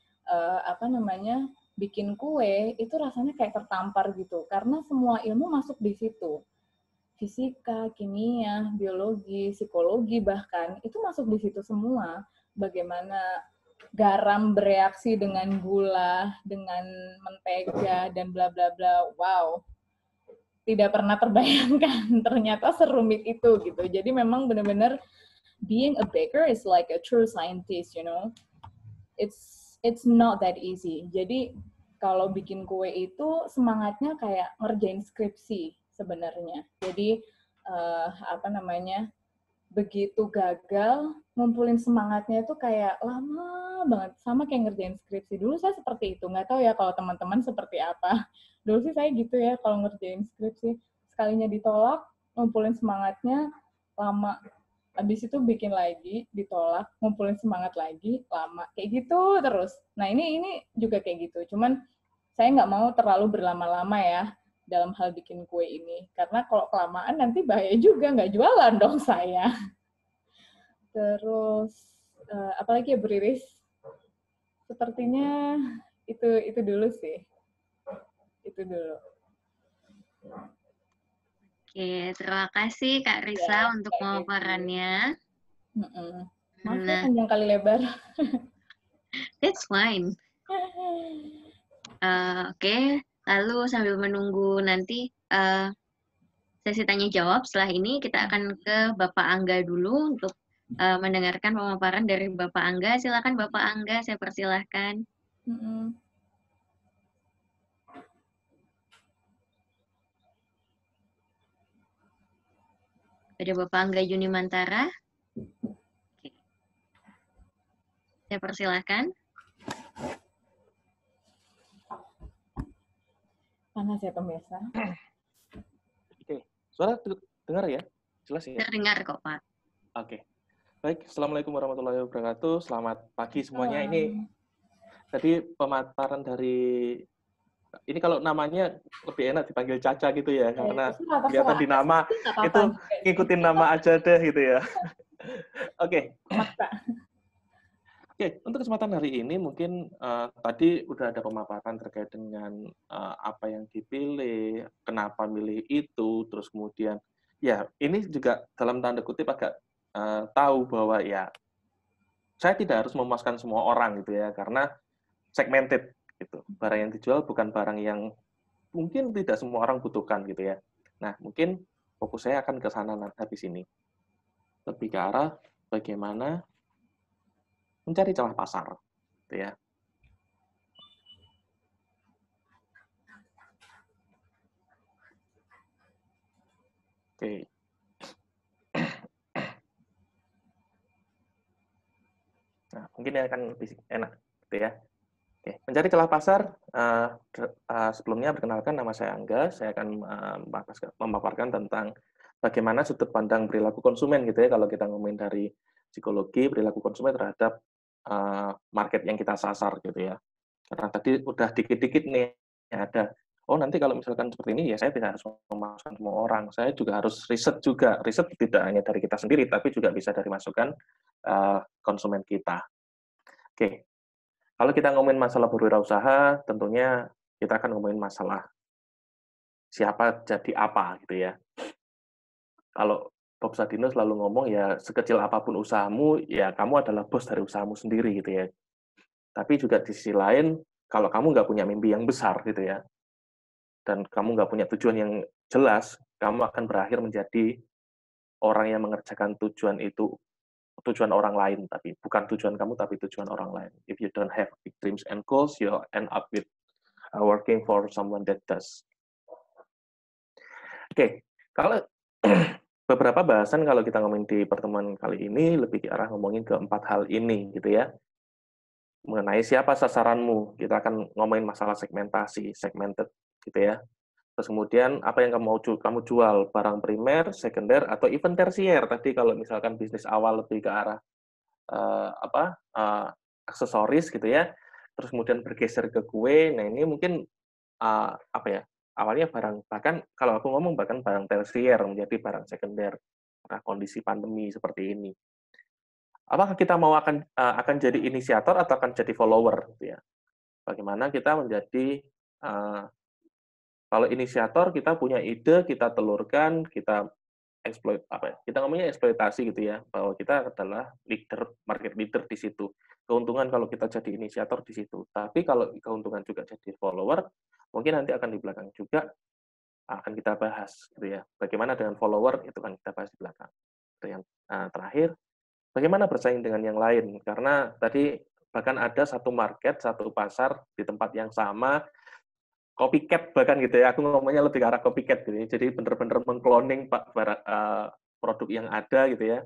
bikin kue itu rasanya kayak tertampar gitu karena semua ilmu masuk di situ. Fisika, kimia, biologi, psikologi bahkan itu masuk di situ semua. Bagaimana garam bereaksi dengan gula, dengan mentega dan bla bla bla. Wow. Tidak pernah terbayangkan ternyata serumit itu gitu. Jadi memang benar-benar being a baker is like a true scientist, you know. It's not that easy. Jadi kalau bikin kue itu semangatnya kayak ngerjain skripsi sebenarnya. Jadi begitu gagal ngumpulin semangatnya itu kayak lama banget, sama kayak ngerjain skripsi. Dulu saya seperti itu, nggak tahu ya kalau teman-teman seperti apa. Dulu sih saya gitu ya kalau ngerjain skripsi, sekalinya ditolak ngumpulin semangatnya lama. Habis itu bikin lagi, ditolak, ngumpulin semangat lagi, lama. Kayak gitu terus. Nah, ini juga kayak gitu. Cuman saya nggak mau terlalu berlama-lama ya dalam hal bikin kue ini. Karena kalau kelamaan nanti bahaya juga, nggak jualan dong saya. Terus, apalagi ya Bu Riris? Sepertinya itu dulu sih. Itu dulu. Oke, terima kasih Kak Risa untuk pemaparannya. Maaf ya panjang kali lebar. That's fine. Oke, lalu sambil menunggu nanti sesi tanya jawab, setelah ini kita akan ke Bapak Angga dulu untuk mendengarkan pemaparan dari Bapak Angga. Silakan Bapak Angga, saya persilahkan. Ada Bapak Angga Junimantara. Oke. Saya persilahkan. Panas ya pemirsa. Oke, suara dengar ya? Jelas ya? Terdengar kok Pak. Oke. Baik, Assalamualaikum warahmatullahi wabarakatuh. Selamat pagi semuanya. Ini tadi pemaparan dari, ini kalau namanya lebih enak dipanggil Caca gitu ya, karena kelihatan di nama itu ngikutin nama aja deh gitu ya. Oke. Oke, untuk kesempatan hari ini mungkin tadi udah ada pemaparan terkait dengan apa yang dipilih, kenapa milih itu, terus kemudian ya ini juga dalam tanda kutip agak tahu bahwa ya saya tidak harus memuaskan semua orang gitu ya, karena segmented gitu. Barang yang dijual bukan barang yang mungkin tidak semua orang butuhkan gitu ya. Nah, mungkin fokus saya akan ke sana habis ini. Lebih ke arah bagaimana mencari celah pasar gitu ya. Oke. Nah, mungkin yang akan lebih enak, gitu ya. Oke, mencari celah pasar. Sebelumnya perkenalkan, nama saya Angga. Saya akan memaparkan tentang bagaimana sudut pandang perilaku konsumen, gitu ya. Kalau kita ngomongin dari psikologi perilaku konsumen terhadap market yang kita sasar, gitu ya. Karena tadi udah dikit-dikit nih ada. Oh, nanti kalau misalkan seperti ini, ya saya tidak harus memasukkan semua orang. Saya juga harus riset juga. Riset tidak hanya dari kita sendiri, tapi juga bisa dari masukan konsumen kita. Oke, kalau kita ngomongin masalah berwirausaha, tentunya kita akan ngomongin masalah siapa jadi apa, gitu ya. Kalau Bob Sadino selalu ngomong, ya sekecil apapun usahamu, ya kamu adalah bos dari usahamu sendiri, gitu ya. Tapi juga di sisi lain, kalau kamu nggak punya mimpi yang besar, gitu ya, dan kamu nggak punya tujuan yang jelas, kamu akan berakhir menjadi orang yang mengerjakan tujuan orang lain, tapi bukan tujuan kamu, tapi tujuan orang lain. If you don't have big dreams and goals, you'll end up with working for someone that does. Oke, kalau beberapa bahasan kalau kita ngomongin di pertemuan kali ini lebih ke arah ngomongin ke 4 hal ini, gitu ya. Mengenai siapa sasaranmu, kita akan ngomongin masalah segmentasi, segmented, gitu ya. Terus kemudian apa yang kamu jual, barang primer, sekunder, atau even tersier. Tadi kalau misalkan bisnis awal lebih ke arah aksesoris, gitu ya. Terus kemudian bergeser ke kue. Nah, ini mungkin awalnya bahkan kalau aku ngomong bahkan barang tersier menjadi barang sekunder karena kondisi pandemi seperti ini. Apakah kita mau akan jadi inisiator atau akan jadi follower, gitu ya? Bagaimana kita menjadi kalau inisiator, kita punya ide, kita telurkan, kita kita ngomongnya eksploitasi, gitu ya, bahwa kita adalah market leader di situ. Keuntungan kalau kita jadi inisiator di situ. Tapi kalau keuntungan juga jadi follower, mungkin nanti akan di belakang juga akan kita bahas, gitu ya. Bagaimana dengan follower, itu kan kita bahas di belakang. Yang terakhir, bagaimana bersaing dengan yang lain? Karena tadi bahkan ada satu market, satu pasar di tempat yang sama, copycat bahkan, gitu ya. Aku ngomongnya lebih ke arah copycat, gitu ya. Jadi benar-benar mengcloning produk yang ada, gitu ya.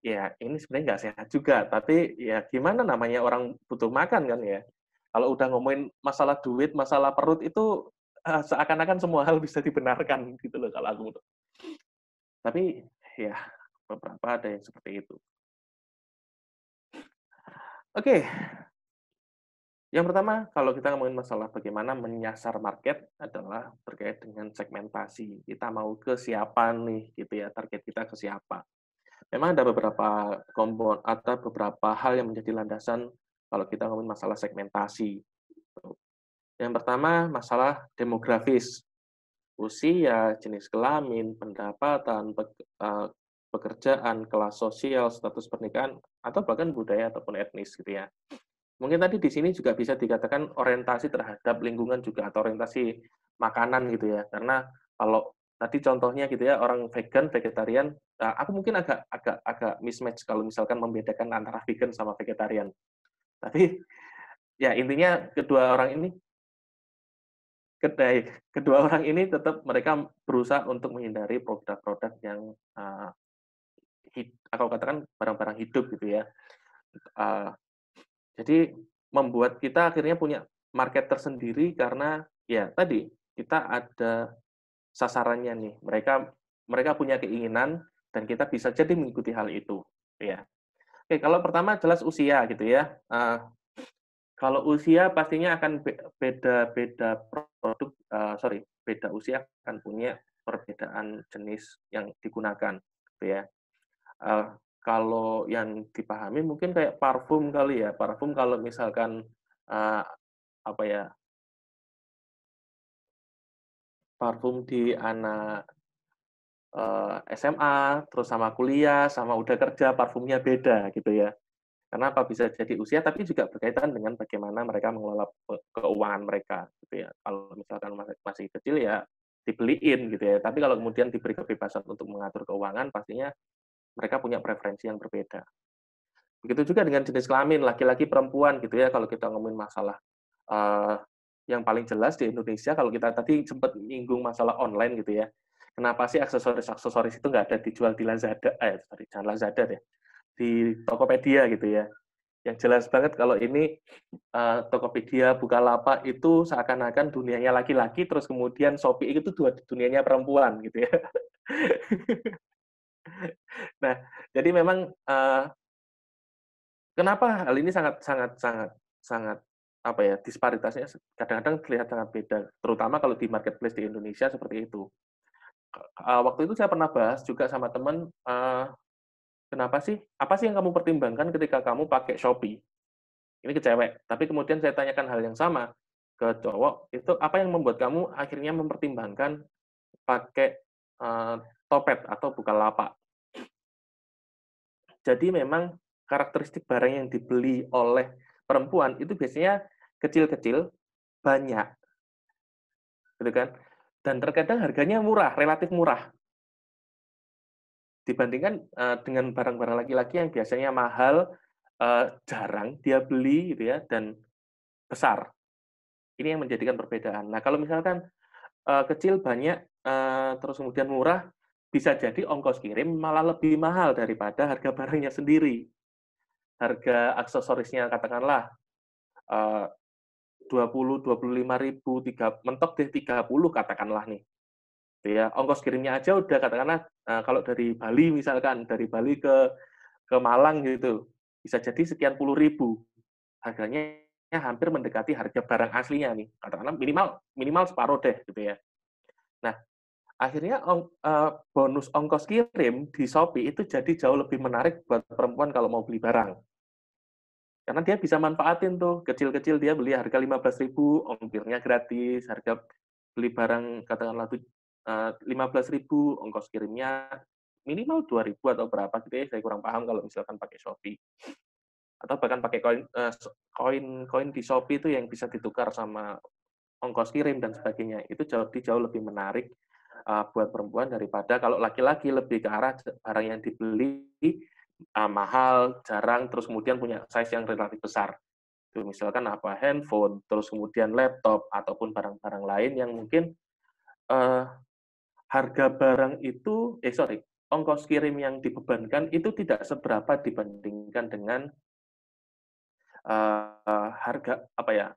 Ya, ini sebenarnya nggak sehat juga. Tapi ya gimana, namanya orang butuh makan kan ya. Kalau udah ngomongin masalah duit, masalah perut itu seakan-akan semua hal bisa dibenarkan, gitu loh kalau aku. Tapi ya beberapa ada yang seperti itu. Oke. Yang pertama, kalau kita ngomongin masalah bagaimana menyasar market adalah terkait dengan segmentasi. Kita mau ke siapa nih, gitu ya, target kita ke siapa. Memang ada beberapa atau beberapa hal yang menjadi landasan kalau kita ngomongin masalah segmentasi. Yang pertama, masalah demografis. Usia, jenis kelamin, pendapatan, pekerjaan, kelas sosial, status pernikahan, atau bahkan budaya ataupun etnis, gitu ya. Mungkin tadi di sini juga bisa dikatakan orientasi terhadap lingkungan juga, atau orientasi makanan, gitu ya. Karena kalau tadi contohnya, gitu ya, orang vegan, vegetarian, aku mungkin agak mismatch kalau misalkan membedakan antara vegan sama vegetarian. Tapi ya intinya kedua orang ini tetap mereka berusaha untuk menghindari produk-produk yang aku katakan barang-barang hidup, gitu ya. Jadi membuat kita akhirnya punya market tersendiri karena ya tadi kita ada sasarannya nih. Mereka punya keinginan dan kita bisa jadi mengikuti hal itu, ya. Oke, kalau pertama jelas usia, gitu ya. Kalau usia pastinya akan beda produk, beda usia akan punya perbedaan jenis yang digunakan, gitu ya. Kalau yang dipahami mungkin kayak parfum kali ya. Parfum kalau misalkan parfum di anak SMA, terus sama kuliah, sama udah kerja, parfumnya beda, gitu ya. Kenapa bisa jadi usia, tapi juga berkaitan dengan bagaimana mereka mengelola keuangan mereka, gitu ya. Kalau misalkan masih kecil ya dibeliin, gitu ya. Tapi kalau kemudian diberi kebebasan untuk mengatur keuangan, pastinya mereka punya preferensi yang berbeda. Begitu juga dengan jenis kelamin, laki-laki, perempuan, gitu ya. Kalau kita ngomongin masalah yang paling jelas di Indonesia, kalau kita tadi sempat nyinggung masalah online, gitu ya. Kenapa sih aksesoris itu nggak ada dijual di Lazada? Jangan Lazada deh. Di Tokopedia, gitu ya. Yang jelas banget kalau ini Tokopedia, Bukalapak itu seakan-akan dunianya laki-laki, terus kemudian Shopee itu dunianya perempuan gitu ya. Nah, jadi memang kenapa hal ini sangat apa ya, disparitasnya kadang-kadang terlihat sangat beda, terutama kalau di marketplace di Indonesia seperti itu. Waktu itu saya pernah bahas juga sama teman, apa sih yang kamu pertimbangkan ketika kamu pakai Shopee? Ini ke cewek, tapi kemudian saya tanyakan hal yang sama ke cowok, itu apa yang membuat kamu akhirnya mempertimbangkan pakai Topet atau Bukalapak? Jadi memang karakteristik barang yang dibeli oleh perempuan itu biasanya kecil-kecil, banyak, gitu kan? Dan terkadang harganya murah, relatif murah. Dibandingkan dengan barang-barang laki-laki yang biasanya mahal, jarang dia beli gitu ya, dan besar. Ini yang menjadikan perbedaan. Nah, kalau misalkan kecil, banyak, terus kemudian murah, bisa jadi ongkos kirim malah lebih mahal daripada harga barangnya sendiri. Harga aksesorisnya katakanlah 20.000, 25.000, mentok deh 30 katakanlah nih. Ya, ongkos kirimnya aja udah katakanlah kalau dari Bali misalkan, dari Bali ke Malang gitu, bisa jadi sekian puluh ribu. Harganya hampir mendekati harga barang aslinya nih. Katakanlah minimal separuh deh gitu ya. Nah, akhirnya bonus ongkos kirim di Shopee itu jadi jauh lebih menarik buat perempuan kalau mau beli barang. Karena dia bisa manfaatin tuh, kecil-kecil dia beli harga 15.000, ongkirnya gratis, harga beli barang katakanlah 15.000, ongkos kirimnya minimal 2.000 atau berapa gitu ya, saya kurang paham kalau misalkan pakai Shopee. Atau bahkan pakai koin di Shopee itu yang bisa ditukar sama ongkos kirim dan sebagainya. Itu jauh lebih menarik buat perempuan daripada kalau laki-laki lebih ke arah barang yang dibeli mahal, jarang, terus kemudian punya size yang relatif besar. Itu misalkan handphone, terus kemudian laptop, ataupun barang-barang lain yang mungkin harga barang itu, ongkos kirim yang dibebankan itu tidak seberapa dibandingkan dengan harga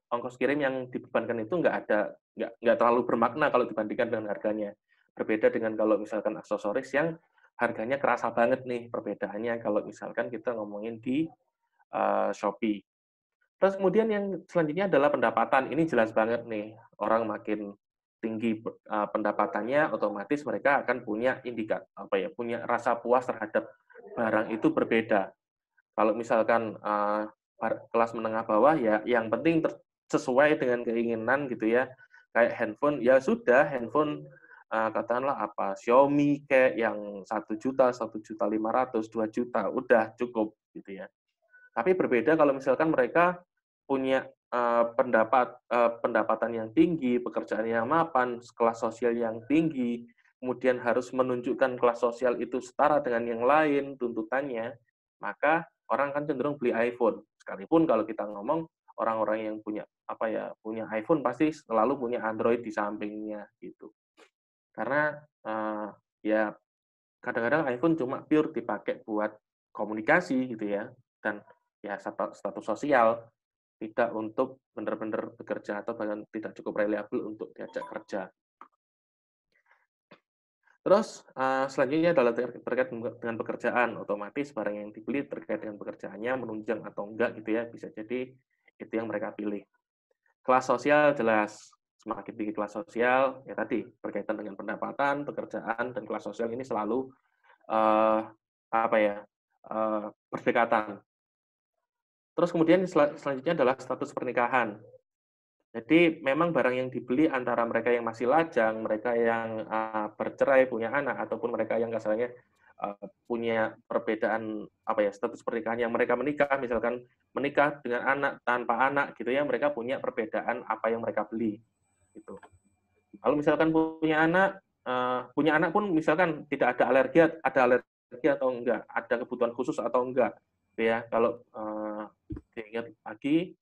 ongkos kirim yang dibebankan itu nggak terlalu bermakna kalau dibandingkan dengan harganya. Berbeda dengan kalau misalkan aksesoris yang harganya kerasa banget nih perbedaannya kalau misalkan kita ngomongin di Shopee. Terus kemudian yang selanjutnya adalah pendapatan. Ini jelas banget nih, orang makin tinggi pendapatannya, otomatis mereka akan punya punya rasa puas terhadap barang itu berbeda. Kalau misalkan kelas menengah bawah ya, yang penting sesuai dengan keinginan gitu ya. Kayak handphone, ya sudah handphone katakanlah Xiaomi kayak yang 1 juta, 1.500.000, 2 juta, udah cukup gitu ya. Tapi berbeda kalau misalkan mereka punya pendapatan yang tinggi, pekerjaan yang mapan, kelas sosial yang tinggi, kemudian harus menunjukkan kelas sosial itu setara dengan yang lain tuntutannya, maka orang akan cenderung beli iPhone. Sekalipun kalau kita ngomong orang-orang yang punya punya iPhone pasti selalu punya Android di sampingnya gitu. Karena ya kadang-kadang iPhone cuma pure dipakai buat komunikasi gitu ya, dan ya status sosial, tidak untuk benar-benar bekerja atau bahkan tidak cukup reliable untuk diajak kerja. Terus selanjutnya adalah terkait dengan pekerjaan, otomatis barang yang dibeli terkait dengan pekerjaannya menunjang atau enggak gitu ya, bisa jadi itu yang mereka pilih. Kelas sosial jelas, semakin tinggi kelas sosial, ya tadi berkaitan dengan pendapatan, pekerjaan, dan kelas sosial ini selalu berdekatan. Terus kemudian selanjutnya adalah status pernikahan. Jadi memang barang yang dibeli antara mereka yang masih lajang, mereka yang bercerai, punya anak, ataupun mereka yang kasarnya punya perbedaan status pernikahan yang mereka menikah, misalkan menikah dengan anak tanpa anak gitu ya, mereka punya perbedaan apa yang mereka beli gitu. Kalau misalkan punya anak pun misalkan tidak ada alergi atau enggak, ada kebutuhan khusus atau enggak, ya. Kalau diingat lagi,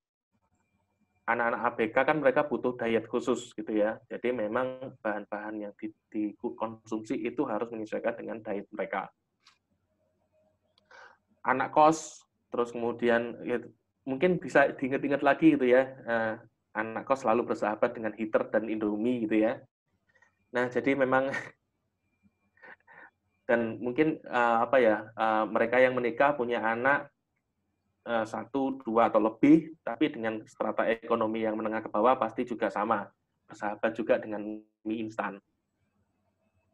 anak-anak ABK kan mereka butuh diet khusus gitu ya. Jadi memang bahan-bahan yang dikonsumsi itu harus menyesuaikan dengan diet mereka. Anak kos Terus kemudian ya, mungkin bisa diingat-ingat lagi gitu ya, anak kos selalu bersahabat dengan heater dan Indomie gitu ya. Nah, jadi memang dan mungkin mereka yang menikah punya anak 1, 2 atau lebih, tapi dengan strata ekonomi yang menengah ke bawah pasti juga sama, bersahabat juga dengan mie instan.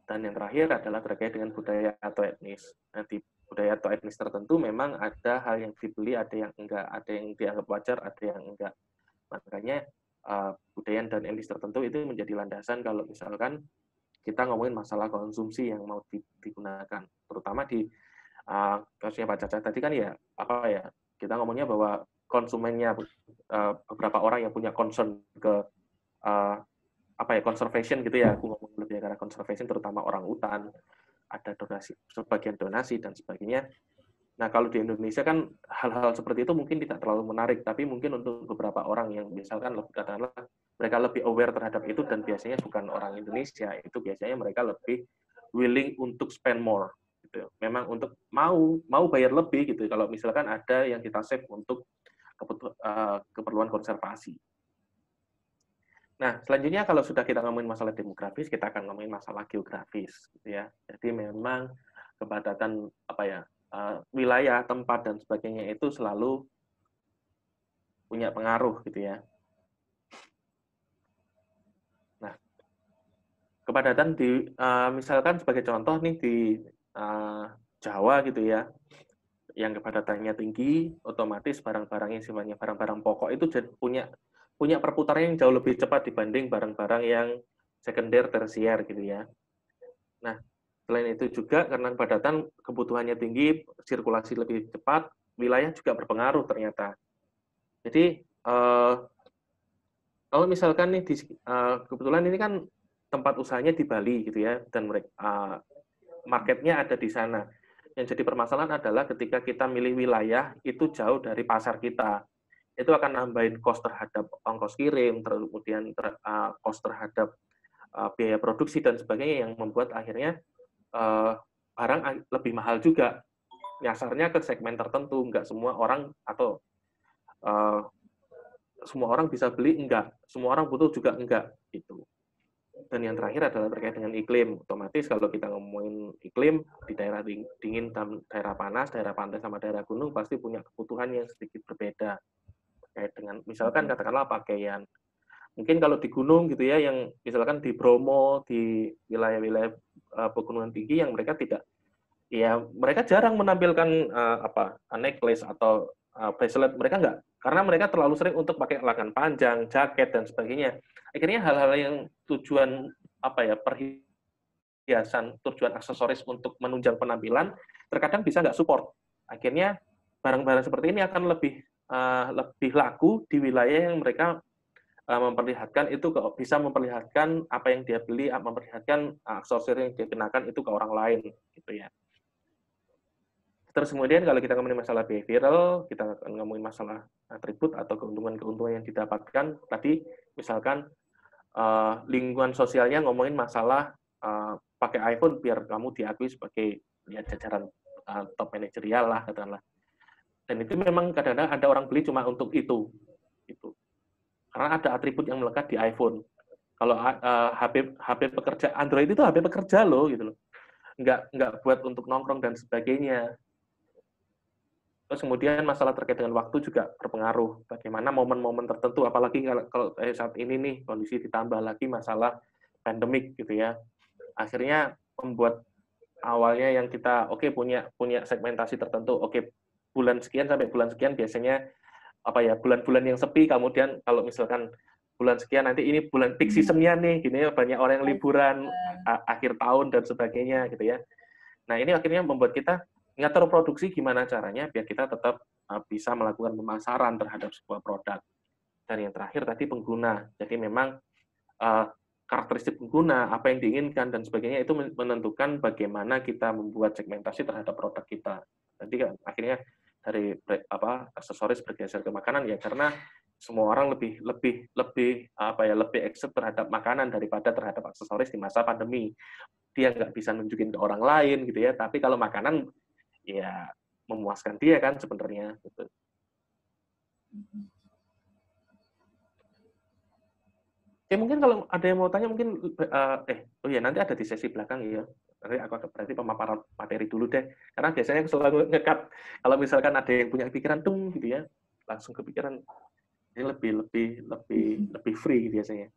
Dan yang terakhir adalah terkait dengan budaya atau etnis. Nanti budaya atau etnis tertentu memang ada hal yang dibeli, ada yang enggak, ada yang dianggap wajar, ada yang enggak. Makanya budaya dan etnis tertentu itu menjadi landasan kalau misalkan kita ngomongin masalah konsumsi yang mau digunakan. Terutama di kasusnya Pak Caca tadi kan ya, kita ngomongnya bahwa konsumennya beberapa orang yang punya concern ke conservation gitu ya, aku ngomong lebih ke arah conservation, terutama orang hutan, ada donasi, sebagian donasi dan sebagainya. Nah, kalau di Indonesia kan hal-hal seperti itu mungkin tidak terlalu menarik, tapi mungkin untuk beberapa orang yang misalkan katakanlah mereka lebih aware terhadap itu dan biasanya bukan orang Indonesia, itu biasanya mereka lebih willing untuk spend more gitu. Memang untuk mau bayar lebih gitu kalau misalkan ada yang kita save untuk keperluan konservasi. Nah, selanjutnya kalau sudah kita ngomongin masalah demografis, kita akan ngomongin masalah geografis, gitu ya. Jadi memang kepadatan wilayah, tempat dan sebagainya itu selalu punya pengaruh, gitu ya. Nah, kepadatan misalkan sebagai contoh nih di Jawa, gitu ya, yang kepadatannya tinggi, otomatis barang-barang yang sifatnya barang-barang pokok itu punya perputaran yang jauh lebih cepat dibanding barang-barang yang sekunder, tersier gitu ya. Nah, selain itu juga karena kepadatan kebutuhannya tinggi, sirkulasi lebih cepat, wilayah juga berpengaruh ternyata. Jadi kalau misalkan nih kebetulan ini kan tempat usahanya di Bali gitu ya, dan marketnya ada di sana. Yang jadi permasalahan adalah ketika kita milih wilayah itu jauh dari pasar kita. Itu akan nambahin cost terhadap ongkos kirim, kemudian cost terhadap biaya produksi dan sebagainya yang membuat akhirnya barang lebih mahal juga. Nyasarnya ke segmen tertentu, enggak semua orang atau semua orang bisa beli, enggak. Semua orang butuh juga enggak gitu. Dan yang terakhir adalah terkait dengan iklim. Otomatis kalau kita ngomongin iklim di daerah dingin dan daerah panas, daerah pantai sama daerah gunung pasti punya kebutuhan yang sedikit berbeda. Kayak dengan misalkan katakanlah pakaian. Mungkin kalau di gunung gitu ya, yang misalkan di Bromo, di wilayah-wilayah pegunungan tinggi yang mereka mereka jarang menampilkan necklace atau bracelet, mereka enggak, karena mereka terlalu sering untuk pakai lengan panjang, jaket dan sebagainya. Akhirnya hal-hal yang tujuan perhiasan, tujuan aksesoris untuk menunjang penampilan terkadang bisa nggak support. Akhirnya barang-barang seperti ini akan lebih laku di wilayah yang mereka memperlihatkan itu bisa memperlihatkan apa yang dia beli, memperlihatkan aksesoris yang dia kenakan itu ke orang lain gitu ya. Terus kemudian kalau kita ngomongin masalah behavioral, kita akan ngomongin masalah atribut atau keuntungan-keuntungan yang didapatkan. Tadi misalkan lingkungan sosialnya ngomongin masalah pakai iPhone biar kamu diakui sebagai jajaran top manajerial lah katakanlah. Dan itu memang kadang-kadang ada orang beli cuma untuk itu. Karena ada atribut yang melekat di iPhone. Kalau HP pekerja Android itu HP pekerja loh gitu loh. Nggak buat untuk nongkrong dan sebagainya. Terus kemudian masalah terkait dengan waktu juga berpengaruh. Bagaimana momen-momen tertentu, apalagi kalau saat ini nih kondisi ditambah lagi masalah pandemik gitu ya. Akhirnya membuat awalnya yang kita punya segmentasi tertentu. Bulan sekian sampai bulan sekian biasanya bulan-bulan yang sepi, kemudian kalau misalkan bulan sekian nanti ini bulan peak season-nya nih gini ya, banyak orang yang liburan akhir tahun dan sebagainya gitu ya. Nah, ini akhirnya membuat kita ngatur produksi gimana caranya biar kita tetap bisa melakukan pemasaran terhadap sebuah produk. Dan yang terakhir tadi pengguna. Jadi memang karakteristik pengguna, apa yang diinginkan dan sebagainya itu menentukan bagaimana kita membuat segmentasi terhadap produk kita. Nanti kan akhirnya dari aksesoris bergeser ke makanan ya karena semua orang lebih accept terhadap makanan daripada terhadap aksesoris di masa pandemi. Dia nggak bisa nunjukin ke orang lain gitu ya. Tapi kalau makanan ya memuaskan dia kan sebenarnya gitu. Oke, mungkin kalau ada yang mau tanya mungkin oh ya nanti ada di sesi belakang ya. Nanti aku berarti pemaparan materi dulu deh. Karena biasanya aku selalu nge-cut kalau misalkan ada yang punya pikiran gitu ya, langsung kepikiran. Ini lebih free biasanya.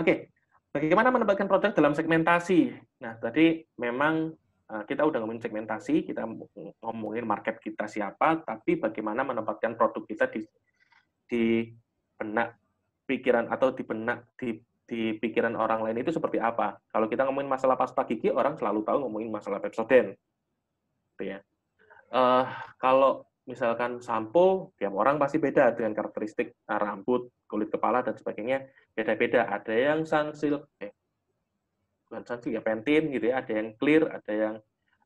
Oke, bagaimana menempatkan produk dalam segmentasi? Nah, tadi memang kita udah ngomongin segmentasi, kita ngomongin market kita siapa, tapi bagaimana menempatkan produk kita di benak pikiran atau di pikiran orang lain itu seperti apa? Kalau kita ngomongin masalah pasta gigi, orang selalu tahu ngomongin masalah Pepsodent, gitu ya. Kalau misalkan sampo, tiap orang pasti beda dengan karakteristik rambut, kulit kepala dan sebagainya beda-beda. Ada yang Sunsilk, bukan Sunsilk ya, Pantene gitu ya. Ada yang Clear, ada yang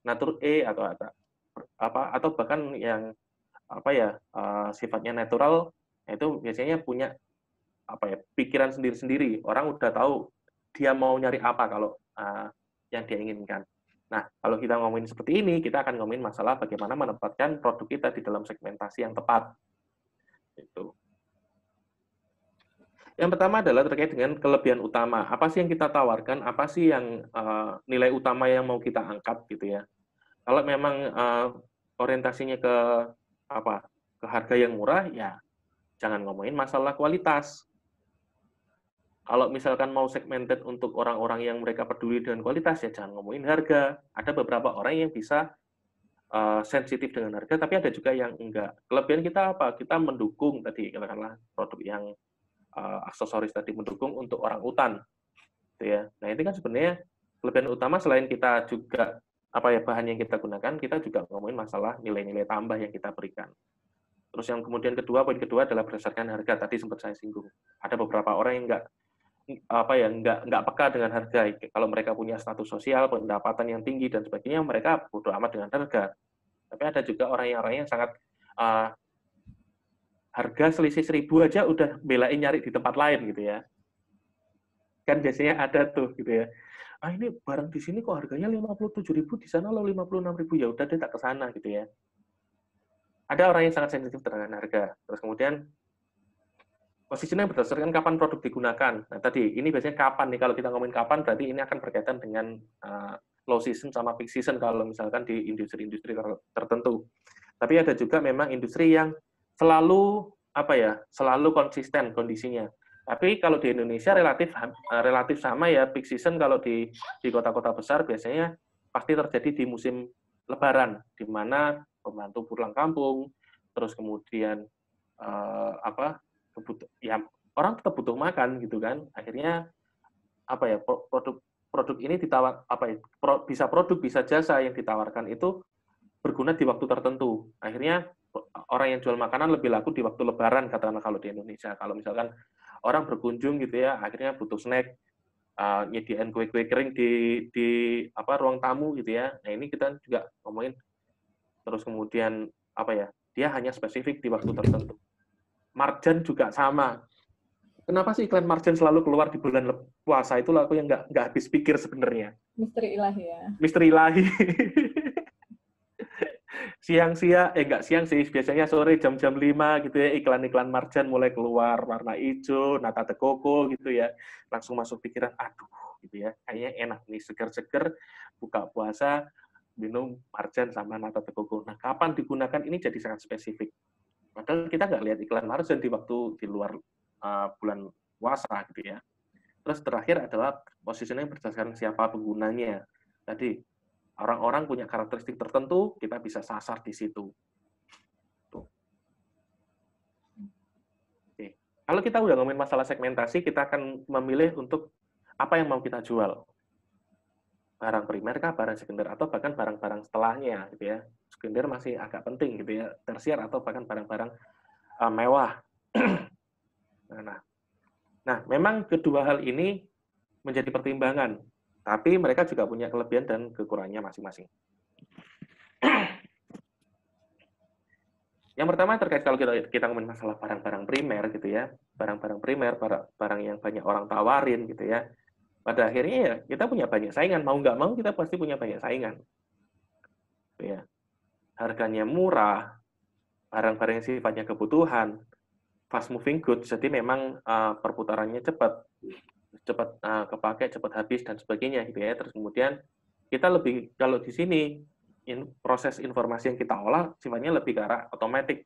Natur E atau bahkan yang sifatnya natural. Itu biasanya punya pikiran sendiri-sendiri. Orang udah tahu dia mau nyari apa kalau yang dia inginkan. Nah, kalau kita ngomongin seperti ini, kita akan ngomongin masalah bagaimana menempatkan produk kita di dalam segmentasi yang tepat. Itu. Yang pertama adalah terkait dengan kelebihan utama. Apa sih yang kita tawarkan? Apa sih yang nilai utama yang mau kita angkat gitu ya? Kalau memang orientasinya ke harga yang murah, ya jangan ngomongin masalah kualitas. Kalau misalkan mau segmented untuk orang-orang yang mereka peduli dengan kualitas, ya jangan ngomongin harga. Ada beberapa orang yang bisa sensitif dengan harga, tapi ada juga yang enggak. Kelebihan kita apa? Kita mendukung tadi, katakanlah produk yang aksesoris tadi, mendukung untuk orang utan. Gitu ya. Nah, ini kan sebenarnya kelebihan utama selain kita juga bahan yang kita gunakan, kita juga ngomongin masalah nilai-nilai tambah yang kita berikan. Terus yang kemudian poin kedua adalah berdasarkan harga. Tadi sempat saya singgung. Ada beberapa orang yang nggak peka dengan harga. Kalau mereka punya status sosial, pendapatan yang tinggi dan sebagainya, mereka bodo amat dengan harga. Tapi ada juga orang yang sangat harga selisih 1.000 aja udah belain nyari di tempat lain gitu ya. Kan biasanya ada tuh gitu ya. Ini barang di sini kok harganya 57.000, di sana lo 56.000, ya udah deh tak ke sana gitu ya. Ada orang yang sangat sensitif dengan harga. Terus kemudian posisinya berdasarkan kapan produk digunakan. Nah, tadi ini biasanya kapan nih, kalau kita ngomongin kapan berarti ini akan berkaitan dengan low season sama peak season kalau misalkan di industri-industri tertentu. Tapi ada juga memang industri yang selalu selalu konsisten kondisinya. Tapi kalau di Indonesia relatif sama ya, peak season kalau di kota-kota besar biasanya pasti terjadi di musim Lebaran, di mana pembantu pulang kampung, terus kemudian orang tetap butuh makan gitu kan. Akhirnya produk ini bisa produk bisa jasa yang ditawarkan itu berguna di waktu tertentu. Akhirnya orang yang jual makanan lebih laku di waktu Lebaran, katakanlah kalau di Indonesia. Kalau misalkan orang berkunjung gitu ya, akhirnya butuh snack, nyediain kue-kue kering di ruang tamu gitu ya. Nah, ini kita juga ngomongin. Terus kemudian dia hanya spesifik di waktu tertentu. Marjan juga sama. Kenapa sih iklan marjan selalu keluar di bulan puasa? Itu aku yang nggak habis pikir sebenarnya. Misteri ilahi ya. Misteri ilahi. Siang-siang, nggak siang sih, biasanya sore jam-jam 5 gitu ya, iklan-iklan marjan mulai keluar, warna hijau, nata de coco gitu ya, langsung masuk pikiran, aduh gitu ya, kayaknya enak nih, seger-seger, buka puasa, minum marjan sama nata de coco. Nah, kapan digunakan ini jadi sangat spesifik. Padahal kita nggak lihat iklan marjan di waktu di luar bulan puasa gitu ya. Terus terakhir adalah positioning berdasarkan siapa penggunanya. Tadi, orang-orang punya karakteristik tertentu, kita bisa sasar di situ. Tuh. Oke. Kalau kita udah ngomongin masalah segmentasi, kita akan memilih untuk apa yang mau kita jual. Barang primer kah, barang sekunder, atau bahkan barang-barang setelahnya, gitu ya. Sekunder masih agak penting, gitu ya. Tersier atau bahkan barang-barang mewah. Nah, memang kedua hal ini menjadi pertimbangan. Tapi mereka juga punya kelebihan dan kekurangannya masing-masing. Yang pertama terkait kalau kita ngomongin masalah barang-barang primer gitu ya, barang-barang primer, barang yang banyak orang tawarin gitu ya. Pada akhirnya ya kita punya banyak saingan, mau nggak mau kita pasti punya banyak saingan. Gitu ya. harganya murah, barang-barang yang sifatnya kebutuhan, fast moving goods, jadi memang perputarannya cepat kepake, cepat habis dan sebagainya gitu ya. Terus kemudian kita lebih, kalau di sini proses informasi yang kita olah sifatnya lebih ke arah otomatis.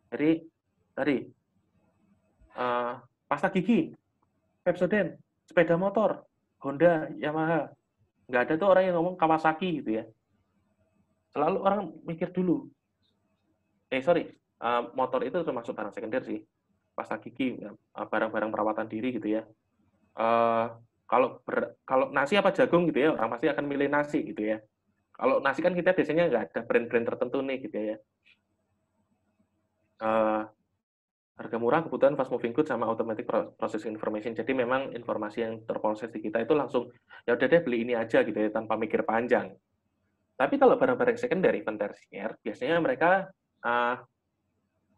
Jadi tadi pasta gigi, Pepsodent, sepeda motor, Honda, Yamaha, nggak ada tuh orang yang ngomong Kawasaki gitu ya. Selalu orang mikir dulu. Motor itu termasuk barang sekunder sih. Pasta gigi, barang-barang perawatan diri gitu ya. Kalau nasi apa jagung gitu ya, orang pasti akan milih nasi gitu ya. Kalau nasi kan kita biasanya nggak ada brand-brand tertentu nih gitu ya. Harga murah, kebutuhan fast moving goods sama automatic processing information. Jadi memang informasi yang terproses di kita itu langsung, ya udah deh beli ini aja gitu ya, tanpa mikir panjang. Tapi kalau barang-barang sekunder, event tersier, biasanya mereka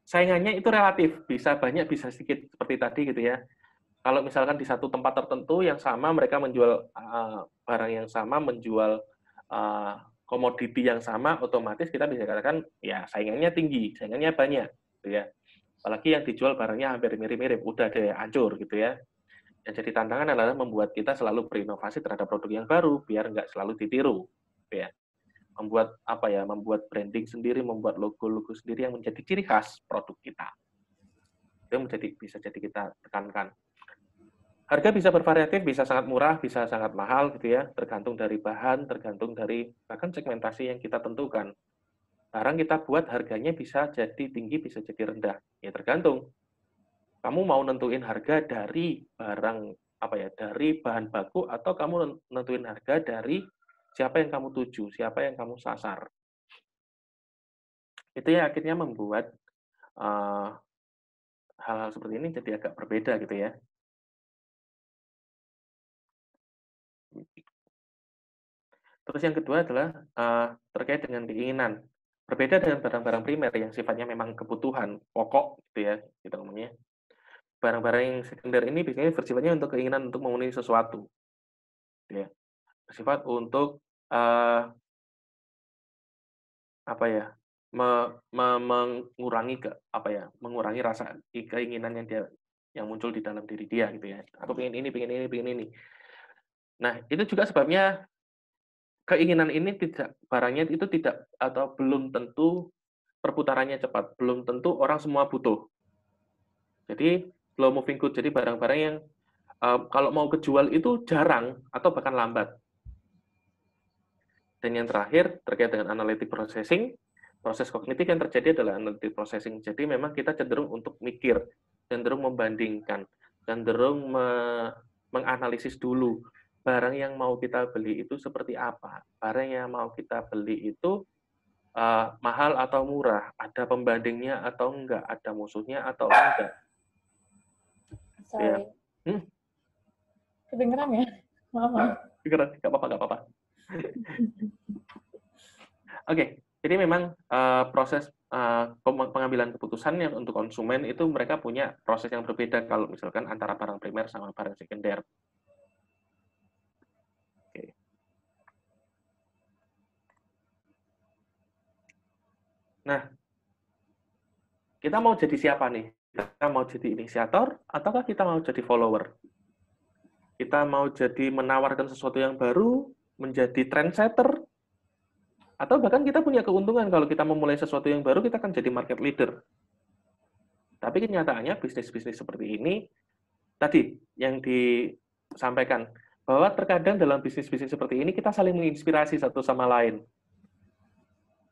saingannya itu relatif, bisa banyak, bisa sedikit, seperti tadi gitu ya. Kalau misalkan di satu tempat tertentu yang sama, mereka menjual barang yang sama, menjual komoditi yang sama, otomatis kita bisa katakan, ya saingannya tinggi, saingannya banyak, gitu ya. Apalagi yang dijual barangnya hampir mirip-mirip, udah deh hancur gitu ya. Yang jadi tantangan adalah membuat kita selalu berinovasi terhadap produk yang baru, biar nggak selalu ditiru, gitu ya. Membuat branding sendiri, membuat logo-logo sendiri yang menjadi ciri khas produk kita. Itu bisa jadi kita tekankan. Harga bisa bervariatif, bisa sangat murah, bisa sangat mahal gitu ya, tergantung dari bahan, tergantung dari bahkan segmentasi yang kita tentukan. Barang kita buat harganya bisa jadi tinggi, bisa jadi rendah. Ya tergantung. Kamu mau nentuin harga dari barang dari bahan baku, atau kamu nentuin harga dari siapa yang kamu tuju, siapa yang kamu sasar. Itu ya akhirnya membuat hal-hal seperti ini jadi agak berbeda gitu ya. Terus yang kedua adalah terkait dengan keinginan. Berbeda dengan barang-barang primer yang sifatnya memang kebutuhan pokok gitu ya, kita ngomongnya. Barang-barang yang sekunder ini biasanya bersifatnya untuk keinginan untuk memenuhi sesuatu. Gitu ya. Bersifat untuk mengurangi rasa keinginan yang muncul di dalam diri dia gitu ya. Aku pengen ini, pengen ini, pengen ini. Nah, itu juga sebabnya keinginan ini barangnya itu tidak atau belum tentu perputarannya cepat, belum tentu orang semua butuh. Jadi slow moving good, jadi barang-barang yang kalau mau kejual itu jarang atau bahkan lambat. Dan yang terakhir terkait dengan analytic processing, proses kognitif yang terjadi adalah analytic processing. Jadi memang kita cenderung untuk mikir, cenderung membandingkan, cenderung menganalisis dulu barang yang mau kita beli itu seperti apa, barang yang mau kita beli itu mahal atau murah, ada pembandingnya atau enggak, ada musuhnya atau enggak. Sorry. Ya. Kedengeran ya? Maaf. Kedengeran, nggak apa-apa. Oke, jadi memang proses pengambilan keputusan yang untuk konsumen itu mereka punya proses yang berbeda kalau misalkan antara barang primer sama barang sekunder. Oke. Nah, kita mau jadi siapa nih? Kita mau jadi inisiator ataukah kita mau jadi follower? Kita mau jadi menawarkan sesuatu yang baru, menjadi trendsetter, atau bahkan kita punya keuntungan kalau kita memulai sesuatu yang baru, kita akan jadi market leader. Tapi kenyataannya bisnis-bisnis seperti ini, tadi yang disampaikan, bahwa terkadang dalam bisnis-bisnis seperti ini kita saling menginspirasi satu sama lain.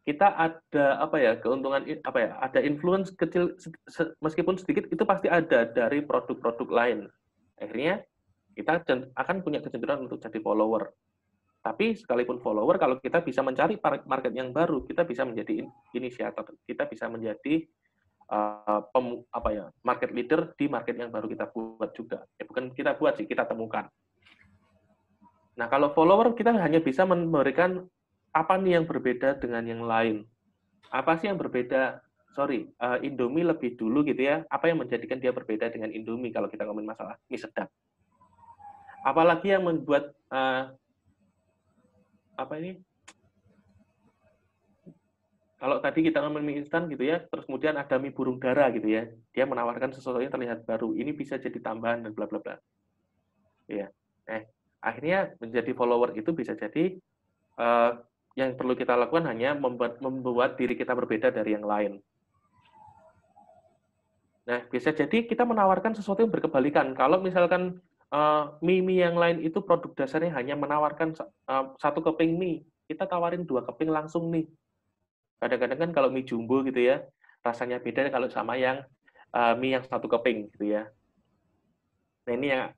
Kita ada keuntungan ada influence kecil meskipun sedikit itu pasti ada dari produk-produk lain. Akhirnya kita akan punya kecenderungan untuk jadi follower. Tapi sekalipun follower, kalau kita bisa mencari market yang baru, kita bisa menjadi inisiator, kita bisa menjadi market leader di market yang baru kita buat juga. Ya bukan kita buat sih, kita temukan. Nah, kalau follower kita hanya bisa memberikan apa nih yang berbeda dengan yang lain. Apa sih yang berbeda? Indomie lebih dulu gitu ya. Apa yang menjadikan dia berbeda dengan Indomie kalau kita ngomongin masalah mie sedap? Apalagi yang membuat Kalau tadi kita ngomong mie instan gitu ya, terus kemudian ada mie burung dara gitu ya, dia menawarkan sesuatu yang terlihat baru, ini bisa jadi tambahan dan bla bla bla. Ya, akhirnya menjadi follower itu bisa jadi yang perlu kita lakukan hanya membuat diri kita berbeda dari yang lain. Nah, bisa jadi kita menawarkan sesuatu yang berkebalikan. Kalau misalkan mie yang lain itu produk dasarnya hanya menawarkan satu keping mie, kita tawarin 2 keping langsung nih. Kadang-kadang kan kalau mie jumbo gitu ya, rasanya beda kalau sama yang mie yang 1 keping gitu ya. Nah ini yang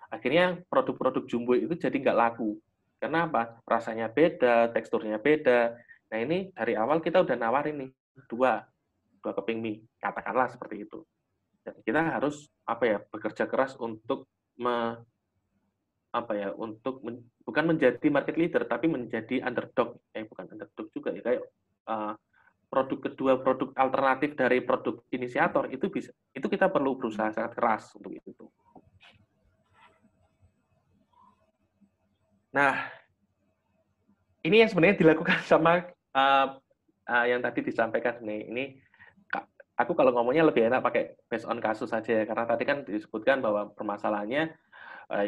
akhirnya produk-produk jumbo itu jadi nggak laku. Karena apa? Rasanya beda, teksturnya beda. Nah ini dari awal kita udah nawarin nih 2 keping mie, katakanlah seperti itu. Dan kita harus bekerja keras untuk bukan menjadi market leader tapi menjadi underdog. Bukan underdog juga ya, kayak produk kedua, produk alternatif dari produk inisiator itu kita perlu berusaha sangat keras untuk itu. Nah, ini yang sebenarnya dilakukan sama yang tadi disampaikan nih. Ini aku kalau ngomongnya lebih enak pakai based on kasus saja ya, karena tadi kan disebutkan bahwa permasalahannya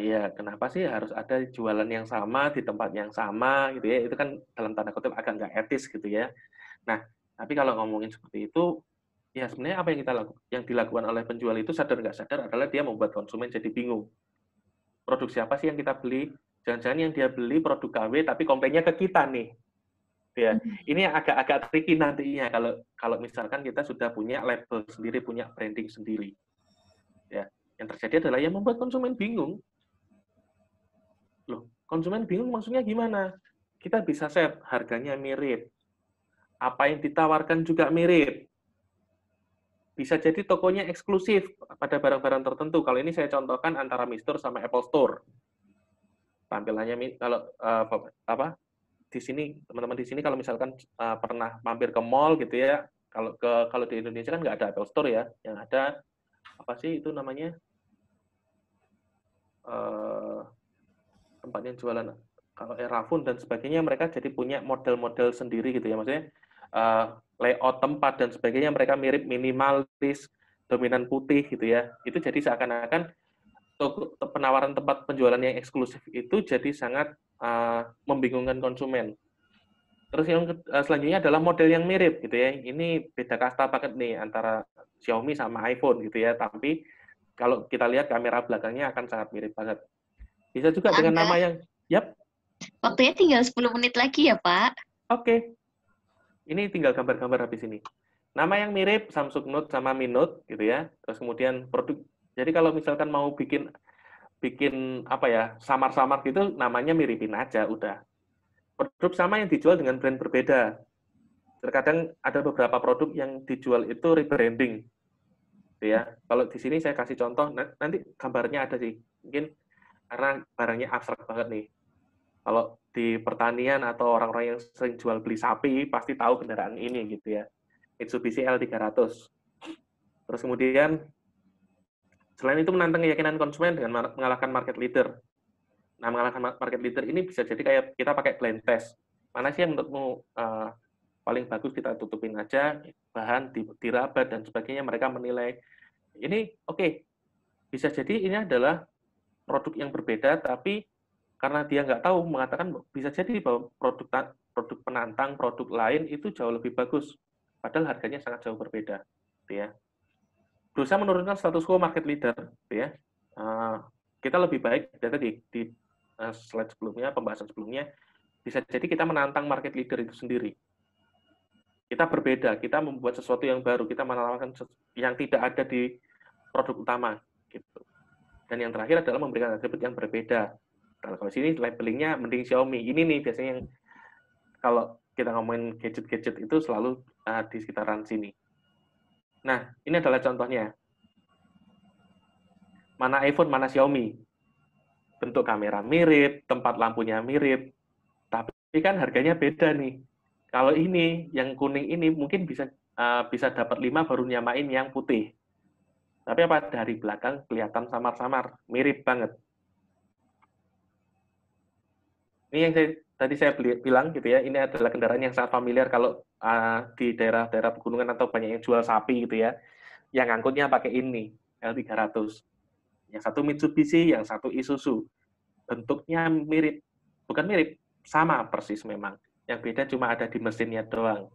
ya kenapa sih harus ada jualan yang sama di tempat yang sama gitu ya, itu kan dalam tanda kutip agak nggak etis gitu ya. Nah, tapi kalau ngomongin seperti itu, ya sebenarnya apa yang dilakukan oleh penjual itu sadar nggak sadar adalah dia membuat konsumen jadi bingung. Produk siapa sih yang kita beli? Jangan-jangan yang dia beli produk KW tapi komplainnya ke kita nih. Ya, ini agak-agak tricky nantinya kalau misalkan kita sudah punya label sendiri, punya branding sendiri. Ya, yang terjadi adalah yang membuat konsumen bingung. Loh, konsumen bingung maksudnya gimana? Kita bisa set harganya mirip. Apa yang ditawarkan juga mirip. Bisa jadi tokonya eksklusif pada barang-barang tertentu. Kalau ini saya contohkan antara Mi Store sama Apple Store. Tampilannya kalau di sini teman-teman di sini kalau misalkan pernah mampir ke mall gitu ya, kalau di Indonesia kan nggak ada Apple Store ya, yang ada apa sih itu namanya tempat yang jualan kalau Erafun dan sebagainya, mereka jadi punya model-model sendiri gitu ya, maksudnya layout tempat dan sebagainya mereka mirip, minimalis, dominan putih gitu ya. Itu jadi seakan-akan penawaran tempat penjualan yang eksklusif itu jadi sangat membingungkan konsumen. Terus yang selanjutnya adalah model yang mirip gitu ya. Ini beda kasta banget nih antara Xiaomi sama iPhone gitu ya. Tapi kalau kita lihat kamera belakangnya akan sangat mirip banget. Bisa juga dengan nama yang Waktunya tinggal 10 menit lagi ya, Pak. Oke. Ini tinggal gambar-gambar habis ini. Nama yang mirip Samsung Note sama Mi Note gitu ya. Terus kemudian produk. Jadi kalau misalkan mau bikin samar-samar gitu, namanya miripin aja udah. Produk sama yang dijual dengan brand berbeda. Terkadang ada beberapa produk yang dijual itu rebranding. Gitu ya. Kalau di sini saya kasih contoh, nanti gambarnya ada sih. Mungkin karena barangnya abstrak banget nih. Kalau di pertanian atau orang-orang yang sering jual beli sapi, pasti tahu kendaraan ini gitu ya. Mitsubishi L300. Terus kemudian, selain itu menantang keyakinan konsumen dengan mengalahkan market leader. Nah, mengalahkan market leader ini bisa jadi kayak kita pakai blind test. Mana sih yang menurutmu paling bagus, kita tutupin aja, bahan diraba dan sebagainya, mereka menilai. Ini oke. Bisa jadi ini adalah produk yang berbeda, tapi karena dia nggak tahu, mengatakan bisa jadi bahwa produk penantang, produk lain itu jauh lebih bagus. Padahal harganya sangat jauh berbeda. Gitu ya. Berusaha menurunkan status quo market leader. Gitu ya. Kita lebih baik, di slide sebelumnya, pembahasan sebelumnya, bisa jadi kita menantang market leader itu sendiri. Kita berbeda, kita membuat sesuatu yang baru, kita menawarkan yang tidak ada di produk utama. Gitu. Dan yang terakhir adalah memberikan atribut yang berbeda. Kalau sini labelingnya mending Xiaomi. Ini nih biasanya yang kalau kita ngomongin gadget-gadget itu selalu di sekitaran sini. Nah, ini adalah contohnya. Mana iPhone, mana Xiaomi. Bentuk kamera mirip, tempat lampunya mirip, tapi kan harganya beda nih. Kalau ini, yang kuning ini mungkin bisa dapat 5 baru nyamain yang putih. Tapi apa dari belakang kelihatan samar-samar, mirip banget. Ini yang tadi saya bilang gitu ya, ini adalah kendaraan yang sangat familiar kalau di daerah-daerah pegunungan atau banyak yang jual sapi gitu ya, yang angkutnya pakai ini, L300. Yang satu Mitsubishi, yang satu Isuzu. Bentuknya mirip, bukan mirip, sama persis memang. Yang beda cuma ada di mesinnya doang.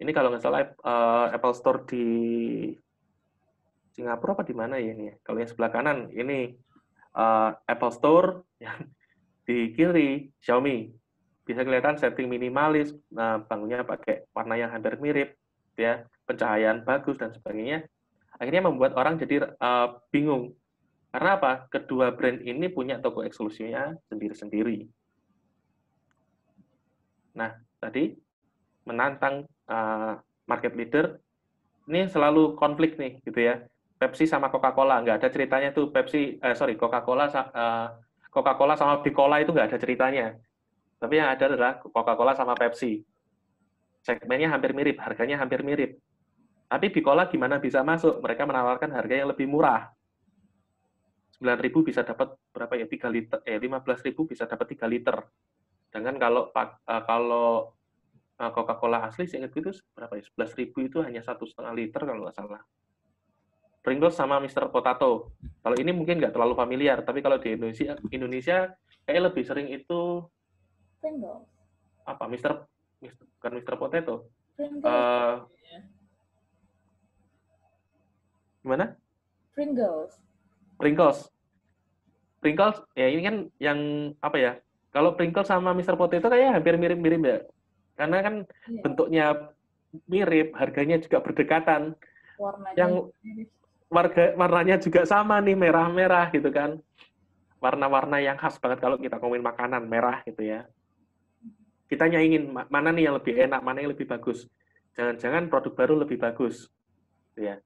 Ini kalau nggak salah Apple Store di Singapura apa di mana ya ini? Kalau yang sebelah kanan ini Apple Store, yang di kiri Xiaomi. Bisa kelihatan setting minimalis, bangunnya pakai warna yang hampir mirip, ya, pencahayaan bagus dan sebagainya. Akhirnya membuat orang jadi bingung. Karena apa? Kedua brand ini punya toko eksklusifnya sendiri-sendiri. Nah, tadi menantang market leader, ini selalu konflik nih, gitu ya. Pepsi sama Coca-Cola, nggak ada ceritanya tuh Coca-Cola sama Bicola itu nggak ada ceritanya. Tapi yang ada adalah Coca-Cola sama Pepsi. Segmennya hampir mirip, harganya hampir mirip. Tapi Bicola gimana bisa masuk? Mereka menawarkan harga yang lebih murah. 9.000 bisa dapat berapa ya? 3 liter, 15.000 bisa dapat 3 liter. Sedangkan kalau Coca-Cola asli, saya ingat itu berapa ya? 11.000 itu hanya 1,5 liter kalau nggak salah. Pringles sama Mr. Potato. Kalau ini mungkin nggak terlalu familiar, tapi kalau di Indonesia kayak lebih sering itu Pringles. Apa? Bukan Mr. Potato. Gimana? Pringles. Ya ini kan yang apa ya? Kalau Pringles sama Mr. Potato kayaknya hampir mirip-mirip ya. Karena kan bentuknya mirip, harganya juga berdekatan. Warnanya juga sama nih, merah-merah gitu kan. Warna-warna yang khas banget kalau kita ngomongin makanan, merah gitu ya. Kita nyaingin mana nih yang lebih enak, mana yang lebih bagus. Jangan-jangan produk baru lebih bagus. Gitu ya.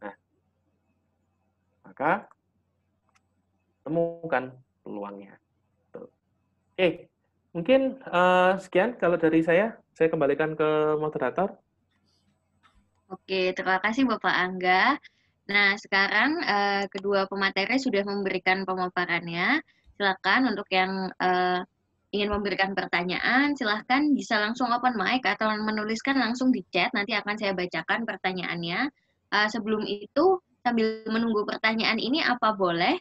Nah, maka temukan peluangnya. Oke, mungkin sekian kalau dari saya kembalikan ke moderator. Oke, terima kasih Bapak Angga. Nah, sekarang kedua pemateri sudah memberikan pemaparannya. Silakan untuk yang ingin memberikan pertanyaan, silakan bisa langsung open mic atau menuliskan langsung di chat, nanti akan saya bacakan pertanyaannya. Sebelum itu, sambil menunggu pertanyaan ini, apa boleh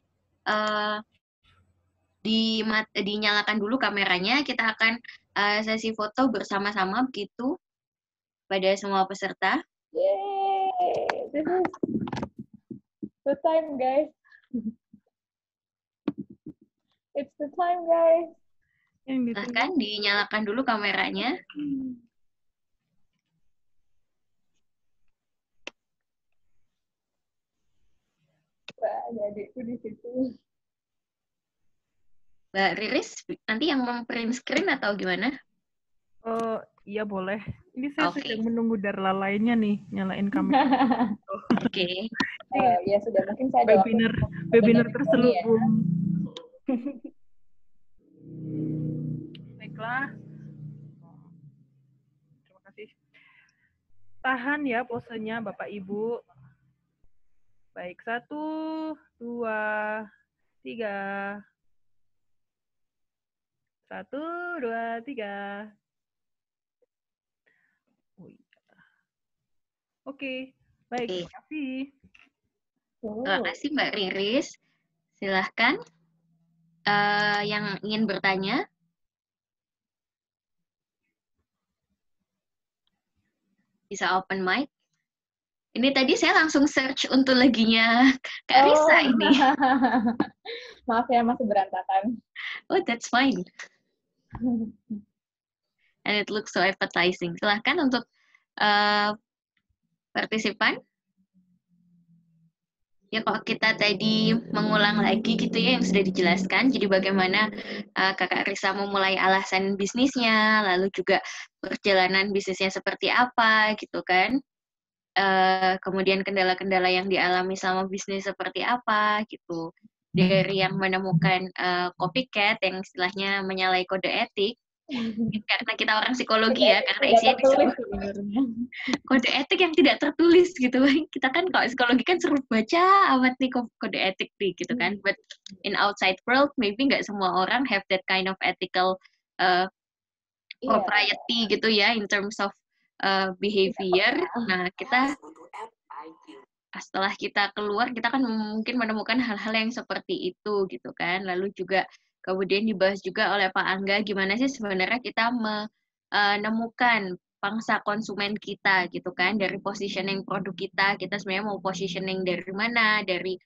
dinyalakan dulu kameranya, kita akan sesi foto bersama-sama begitu pada semua peserta. Yay! This is the time, guys. It's the time, guys. Silahkan dinyalakan dulu kameranya. Wah, adikku di situ. Mbak Riris, nanti yang print screen atau gimana? Iya boleh. Ini saya sedang menunggu Darla lainnya nih, nyalain kamera. Oke. Ya sudah, mungkin saya webinar terselubung. Ya. Baiklah. Terima kasih. Tahan ya posenya Bapak Ibu. Baik, 1, 2, 3. 1, 2, 3. Oke, baik. Terima kasih. Terima kasih Mbak Riris. Silahkan yang ingin bertanya. Bisa open mic. Ini tadi saya langsung search untuk laginya Kak Risa ini. Maaf ya, masih berantakan. Oh, that's fine. And it looks so appetizing. Silahkan untuk partisipan. Ya, kalau kita tadi mengulang lagi gitu ya yang sudah dijelaskan, jadi bagaimana Kakak Risa memulai alasan bisnisnya, lalu juga perjalanan bisnisnya seperti apa gitu kan. Kemudian kendala-kendala yang dialami sama bisnis seperti apa gitu. Dari yang menemukan copycat yang istilahnya menyalahi kode etik, Karena kita orang psikologi ya, karena isinya tertulis sebenarnya. Kode etik yang tidak tertulis gitu. Kita kan kalau psikologi kan seru baca amat nih kode etik nih gitu kan. But in outside world maybe nggak semua orang have that kind of ethical propriety gitu ya in terms of behavior. Nah, kita setelah kita keluar kita kan mungkin menemukan hal-hal yang seperti itu gitu kan. Lalu juga kemudian dibahas juga oleh Pak Angga gimana sih sebenarnya kita menemukan pangsa konsumen kita gitu kan, dari positioning produk kita sebenarnya mau positioning dari mana, dari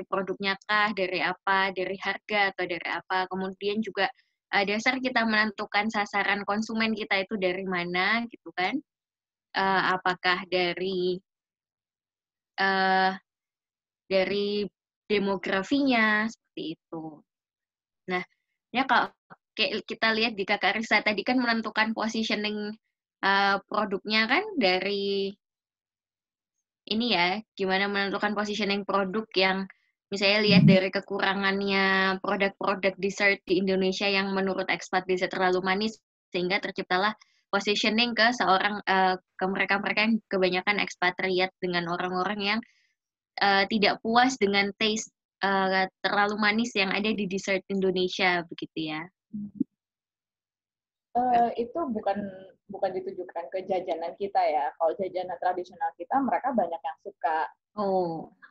produknya kah, dari apa, dari harga atau dari apa. Kemudian juga dasar kita menentukan sasaran konsumen kita itu dari mana gitu kan, apakah dari demografinya seperti itu. Nah, ya kalau kita lihat di Kakak Risa tadi kan menentukan positioning produknya kan dari ini ya, gimana menentukan positioning produk yang misalnya lihat dari kekurangannya produk-produk dessert di Indonesia yang menurut ekspat dessert terlalu manis, sehingga terciptalah positioning ke mereka-mereka yang kebanyakan ekspatriat dengan orang-orang yang tidak puas dengan taste terlalu manis yang ada di dessert Indonesia begitu ya. Itu bukan ditujukan ke jajanan kita ya. Kalau jajanan tradisional kita mereka banyak yang suka.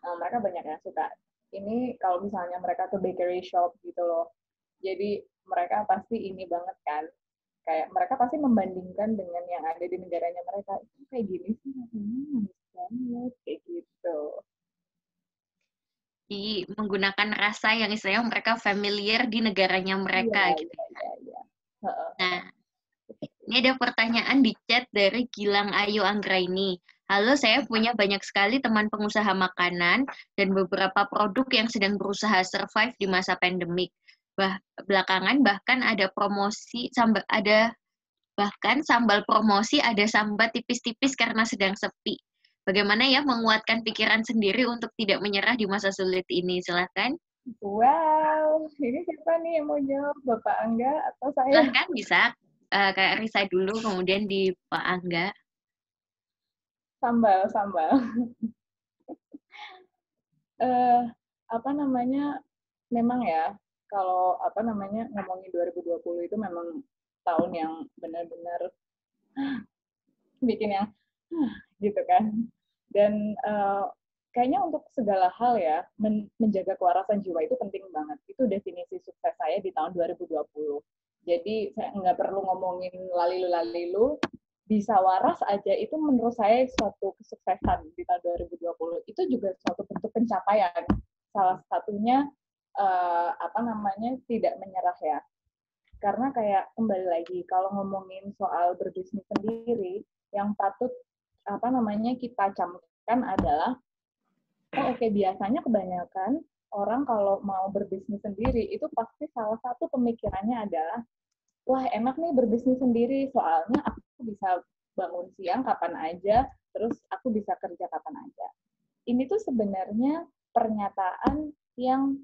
Mereka banyak yang suka. Ini kalau misalnya mereka ke bakery shop gitu loh. Jadi mereka pasti ini banget kan. Kayak mereka pasti membandingkan dengan yang ada di negaranya mereka. Itu kayak gini sih, manis banget kayak gitu. Menggunakan rasa yang istilahnya mereka familiar di negaranya mereka gitu. Iya. Nah, ini ada pertanyaan di chat dari Gilang Ayu Anggraini. Halo, saya punya banyak sekali teman pengusaha makanan dan beberapa produk yang sedang berusaha survive di masa pandemik. Belakangan bahkan ada promosi sambal promosi ada sambat tipis-tipis karena sedang sepi. Bagaimana ya menguatkan pikiran sendiri untuk tidak menyerah di masa sulit ini? Silakan. Wow, ini siapa nih yang mau jawab? Bapak Angga atau saya? Silakan bisa. Kayak Risa dulu, kemudian di Pak Angga. Sambal. Memang ya, kalau ngomongin 2020 itu memang tahun yang benar-benar bikin yang gitu kan. Dan kayaknya untuk segala hal ya, menjaga kewarasan jiwa itu penting banget. Itu definisi sukses saya di tahun 2020. Jadi saya nggak perlu ngomongin lalilu, bisa waras aja itu menurut saya suatu kesuksesan di tahun 2020. Itu juga suatu bentuk pencapaian. Salah satunya tidak menyerah ya. Karena kayak kembali lagi kalau ngomongin soal berbisnis sendiri, yang patut kita camkan adalah biasanya kebanyakan orang kalau mau berbisnis sendiri itu pasti salah satu pemikirannya adalah wah enak nih berbisnis sendiri soalnya aku bisa bangun siang kapan aja, terus aku bisa kerja kapan aja. Ini tuh sebenarnya pernyataan yang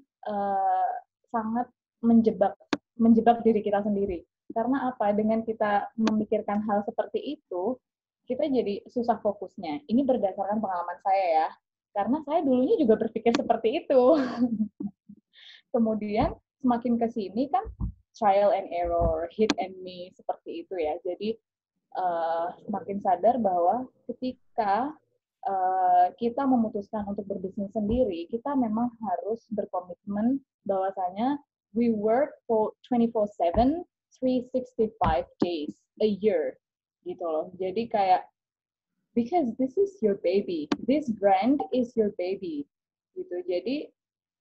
sangat menjebak diri kita sendiri. Karena apa? Dengan kita memikirkan hal seperti itu, kita jadi susah fokusnya. Ini berdasarkan pengalaman saya ya. Karena saya dulunya juga berpikir seperti itu. Kemudian semakin ke sini kan trial and error, hit and miss seperti itu ya. Jadi semakin sadar bahwa ketika kita memutuskan untuk berbisnis sendiri, kita memang harus berkomitmen bahwasanya we work for 24/7, 365 days a year, gitu loh. Jadi kayak, because this is your baby, this brand is your baby, gitu. Jadi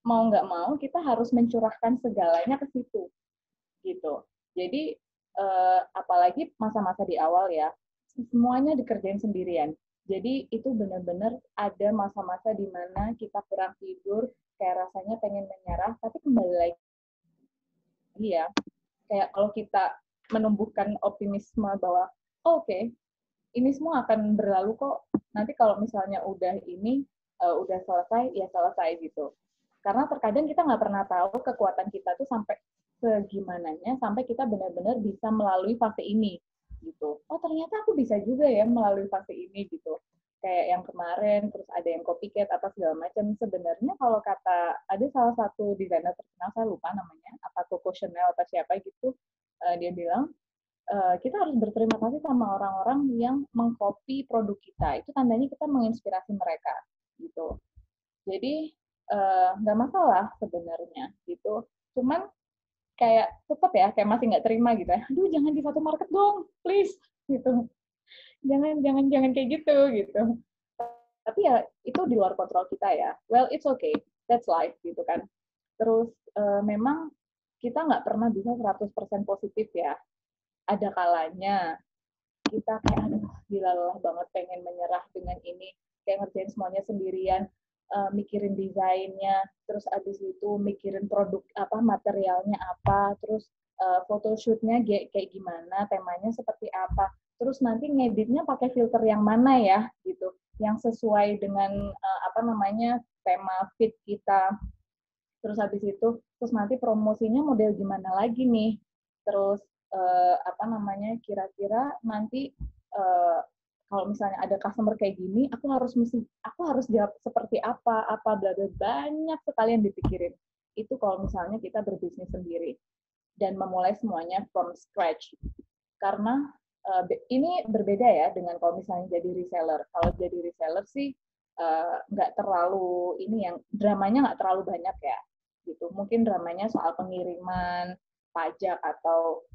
mau nggak mau kita harus mencurahkan segalanya ke situ, gitu. Jadi apalagi masa-masa di awal ya, semuanya dikerjain sendirian. Jadi itu benar-benar ada masa-masa di mana kita kurang tidur, kayak rasanya pengen menyerah, tapi kembali lagi ya, kayak kalau kita menumbuhkan optimisme bahwa oke, ini semua akan berlalu kok. Nanti kalau misalnya udah selesai, ya selesai gitu. Karena terkadang kita nggak pernah tahu kekuatan kita tuh sampai segimananya sampai kita benar-benar bisa melalui fase ini gitu. Oh ternyata aku bisa juga ya melalui fase ini gitu. Kayak yang kemarin, terus ada yang copycat apa segala macam. Sebenarnya kalau kata ada salah satu desainer terkenal, saya lupa namanya, apa Coco Chanel atau siapa gitu, dia bilang kita harus berterima kasih sama orang-orang yang mengcopy produk kita. Itu tandanya kita menginspirasi mereka gitu. Jadi nggak masalah sebenarnya gitu. Cuman kayak tetap ya kayak masih nggak terima gitu ya. Aduh jangan di satu market dong, please gitu. Jangan kayak gitu. Tapi ya itu di luar kontrol kita ya. Well it's okay, that's life gitu kan. Terus memang kita nggak pernah bisa 100% positif ya. Ada kalanya kita kayak aduh gila lelah banget pengen menyerah dengan ini, kayak ngerjain semuanya sendirian, mikirin desainnya, terus abis itu mikirin produk apa materialnya apa, terus photoshootnya kayak gimana, temanya seperti apa, terus nanti ngeditnya pakai filter yang mana ya gitu, yang sesuai dengan apa namanya tema feed kita, terus habis itu terus nanti promosinya model gimana lagi nih, terus apa namanya kira-kira nanti kalau misalnya ada customer kayak gini, aku harus jawab seperti apa bla bla, banyak sekali yang dipikirin. Itu kalau misalnya kita berbisnis sendiri dan memulai semuanya from scratch. Karena ini berbeda ya dengan kalau misalnya jadi reseller. Kalau jadi reseller sih nggak terlalu ini yang dramanya nggak terlalu banyak ya. Gitu. Mungkin dramanya soal pengiriman, pajak atau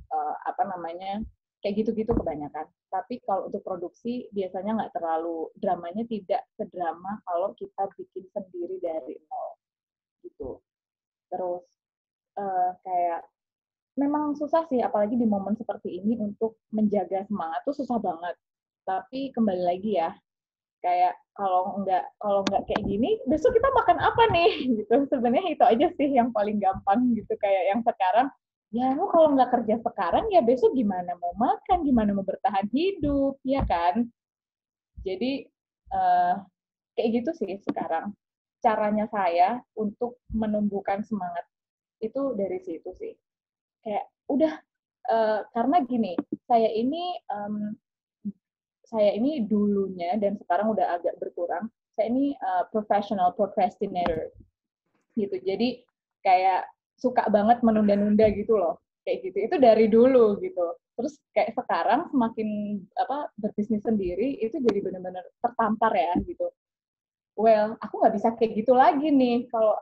apa namanya kayak gitu-gitu kebanyakan. Tapi kalau untuk produksi biasanya nggak terlalu dramanya, tidak sedrama kalau kita bikin sendiri dari nol gitu. Terus kayak memang susah sih, apalagi di momen seperti ini untuk menjaga semangat tuh susah banget. Tapi kembali lagi ya, kayak kalau nggak kayak gini, besok kita makan apa nih gitu. Sebenarnya itu aja sih yang paling gampang gitu. Kayak yang sekarang, ya lo kalau nggak kerja sekarang ya besok gimana mau makan, gimana mau bertahan hidup, ya kan? Jadi kayak gitu sih sekarang. Caranya saya untuk menumbuhkan semangat itu dari situ sih. Kayak udah karena gini, saya ini dulunya dan sekarang udah agak berkurang. Saya ini professional procrastinator gitu. Jadi kayak suka banget menunda-nunda gitu loh. Kayak gitu. Itu dari dulu gitu. Terus kayak sekarang semakin berbisnis sendiri itu jadi benar-benar tertampar ya gitu. Well, aku nggak bisa kayak gitu lagi nih. Kalau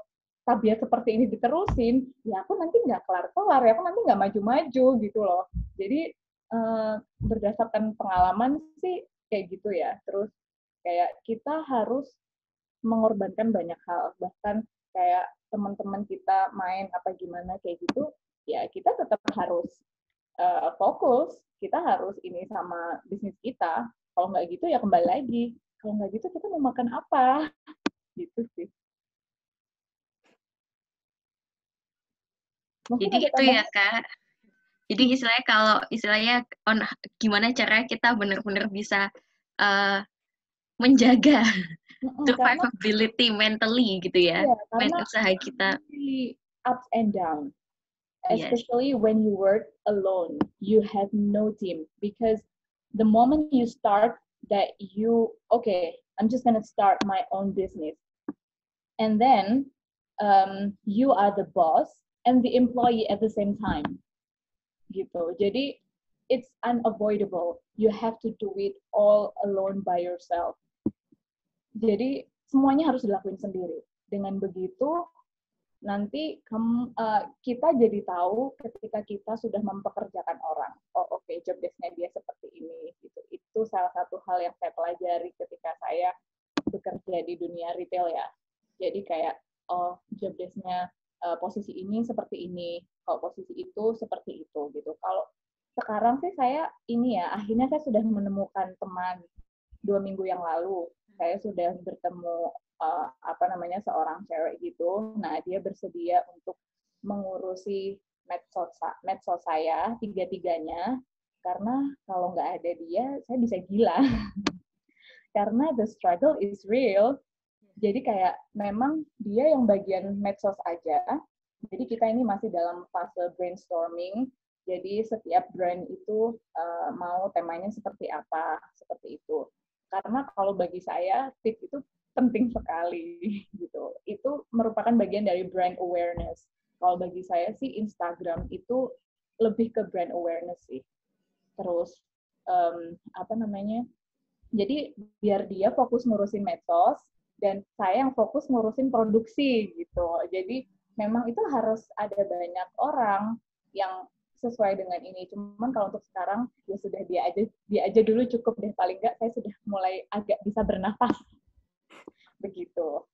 tabiat seperti ini diterusin, ya aku nanti nggak kelar-kelar, ya aku nanti nggak maju-maju gitu loh. Jadi berdasarkan pengalaman sih kayak gitu ya. Terus kayak kita harus mengorbankan banyak hal, bahkan kayak teman-teman kita main apa gimana kayak gitu, ya kita tetap harus fokus, kita harus ini sama bisnis kita. Kalau nggak gitu ya kembali lagi. Kalau nggak gitu kita mau makan apa? Gitu sih. Mungkin jadi gitu ya Kak. Jadi istilahnya gimana cara kita benar-benar bisa menjaga survivability mentally gitu ya. Karena usaha kita ups and down. Especially when you work alone, you have no team, because the moment you start that I'm just gonna start my own business, and then you are the boss and the employee at the same time, gitu. Jadi it's unavoidable. You have to do it all alone by yourself. Jadi semuanya harus dilakuin sendiri. Dengan begitu nanti kita jadi tahu ketika kita sudah mempekerjakan orang. Oh oke, job desk-nya dia seperti ini. Gitu. Itu salah satu hal yang saya pelajari ketika saya bekerja di dunia retail ya. Jadi kayak job desk-nya posisi ini seperti ini, kalau posisi itu seperti itu gitu. Kalau sekarang sih saya akhirnya saya sudah menemukan teman 2 minggu yang lalu. Saya sudah bertemu seorang cewek gitu. Nah, dia bersedia untuk mengurusi medsos saya, 3-3-nya. Karena kalau nggak ada dia, saya bisa gila. Karena the struggle is real. Jadi kayak memang dia yang bagian medsos aja, Jadi kita ini masih dalam fase brainstorming. Jadi setiap brand itu mau temanya seperti apa, seperti itu. Karena kalau bagi saya fit itu penting sekali gitu. Itu merupakan bagian dari brand awareness. Kalau bagi saya sih Instagram itu lebih ke brand awareness sih. Terus apa namanya? Jadi biar dia fokus ngurusin medsos dan saya yang fokus ngurusin produksi gitu. Jadi memang itu harus ada banyak orang yang sesuai dengan ini. Cuman kalau untuk sekarang ya sudah dia aja dulu cukup deh, paling nggak saya sudah mulai agak bisa bernafas. Begitu.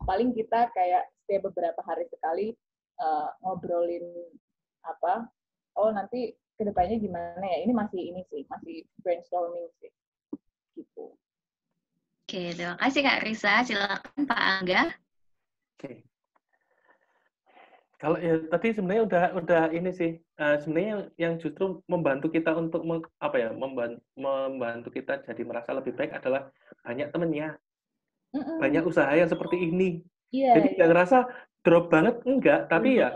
Paling kita kayak setiap beberapa hari sekali ngobrolin apa, oh nanti kedepannya gimana ya, ini masih brainstorming sih gitu. Oke, terima kasih Kak Risa. Silakan Pak Angga. Oke. Kalau ya tadi sebenarnya udah ini sih, sebenarnya yang justru membantu kita untuk membantu kita jadi merasa lebih baik adalah banyak temennya, banyak usaha yang seperti ini. Jadi nggak ngerasa drop banget, enggak, tapi ya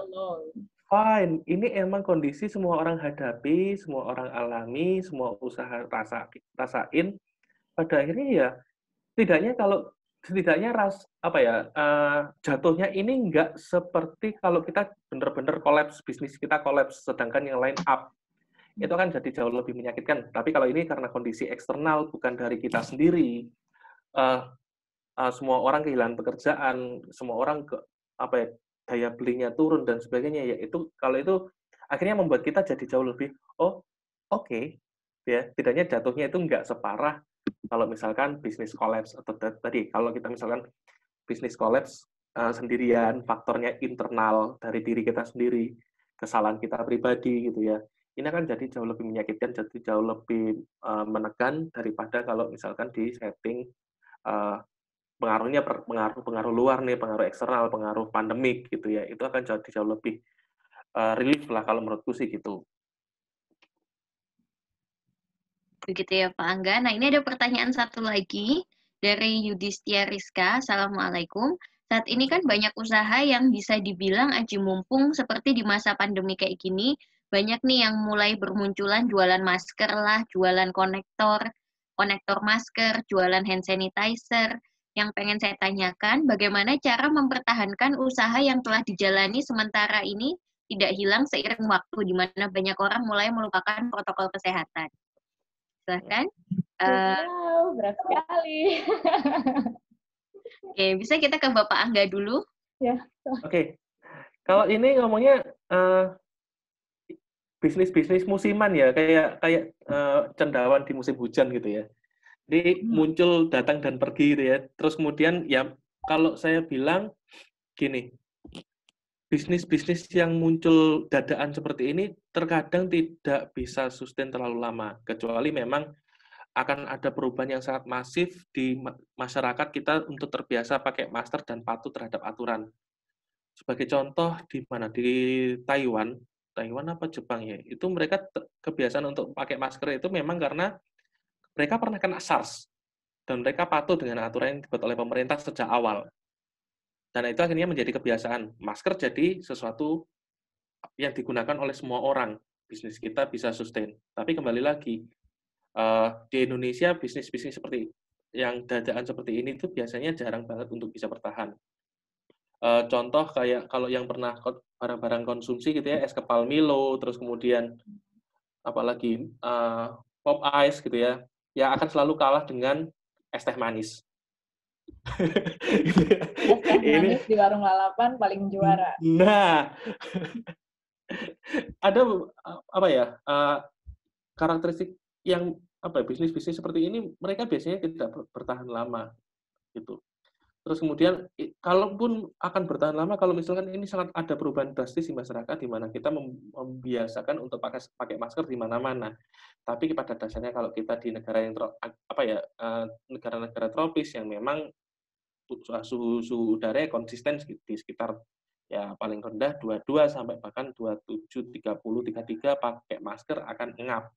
fine. Ini emang kondisi semua orang hadapi, semua orang alami, semua usaha rasain. Pada akhirnya ya setidaknya jatuhnya ini enggak seperti kalau kita benar-benar bisnis kita kolaps, sedangkan yang lain up. Itu kan jadi jauh lebih menyakitkan. Tapi kalau ini karena kondisi eksternal, bukan dari kita sendiri, semua orang kehilangan pekerjaan, semua orang daya belinya turun dan sebagainya, ya itu kalau itu akhirnya membuat kita jadi jauh lebih oke, ya tidaknya jatuhnya itu nggak separah kalau misalkan bisnis kolaps atau tadi kalau kita misalkan bisnis kolaps sendirian, faktornya internal dari diri kita sendiri, kesalahan kita pribadi gitu ya. Ini akan jadi jauh lebih menyakitkan, jadi jauh lebih menekan daripada kalau misalkan di setting pengaruhnya pengaruh luar nih, pengaruh eksternal, pengaruh pandemik gitu ya. Itu akan jadi jauh lebih relief lah kalau menurutku sih gitu. Begitu ya Pak Angga. Nah ini ada pertanyaan satu lagi dari Yudhistia Rizka. Assalamualaikum. Saat ini kan banyak usaha yang bisa dibilang aji mumpung seperti di masa pandemi kayak gini. Banyak nih yang mulai bermunculan jualan masker lah, jualan konektor masker, jualan hand sanitizer. Yang pengen saya tanyakan, bagaimana cara mempertahankan usaha yang telah dijalani sementara ini tidak hilang seiring waktu, di mana banyak orang mulai melupakan protokol kesehatan. Silahkan. Wow, berat sekali. Oke, bisa kita ke Bapak Angga dulu? Ya. Oke. Kalau ini ngomongnya bisnis-bisnis musiman ya, kayak cendawan di musim hujan gitu ya. Jadi muncul, datang dan pergi gitu ya. Terus kemudian ya kalau saya bilang gini, bisnis-bisnis yang muncul dadaan seperti ini terkadang tidak bisa sustain terlalu lama, kecuali memang akan ada perubahan yang sangat masif di masyarakat kita untuk terbiasa pakai masker dan patuh terhadap aturan. Sebagai contoh di mana di Taiwan apa Jepang ya, itu mereka kebiasaan untuk pakai masker itu memang karena mereka pernah kena SARS dan mereka patuh dengan aturan yang dibuat oleh pemerintah sejak awal. Dan itu akhirnya menjadi kebiasaan. Masker jadi sesuatu yang digunakan oleh semua orang. Bisnis kita bisa sustain. Tapi kembali lagi, di Indonesia bisnis-bisnis seperti yang dadaan seperti ini itu biasanya jarang banget untuk bisa bertahan. Contoh kayak kalau yang pernah barang-barang konsumsi gitu ya, es kepal Milo, terus kemudian apalagi pop ice gitu ya, yang akan selalu kalah dengan es teh manis. Es teh manis di warung lalapan paling juara. Nah, ada karakteristik yang bisnis-bisnis seperti ini mereka biasanya tidak bertahan lama gitu. Terus kemudian kalaupun akan bertahan lama kalau misalkan ini sangat ada perubahan drastis di masyarakat di mana kita membiasakan untuk pakai masker di mana-mana. Tapi pada dasarnya kalau kita di negara yang negara-negara tropis yang memang suhu udaranya konsisten di sekitar ya paling rendah 22 sampai bahkan 27, 30, 33 pakai masker akan ngap.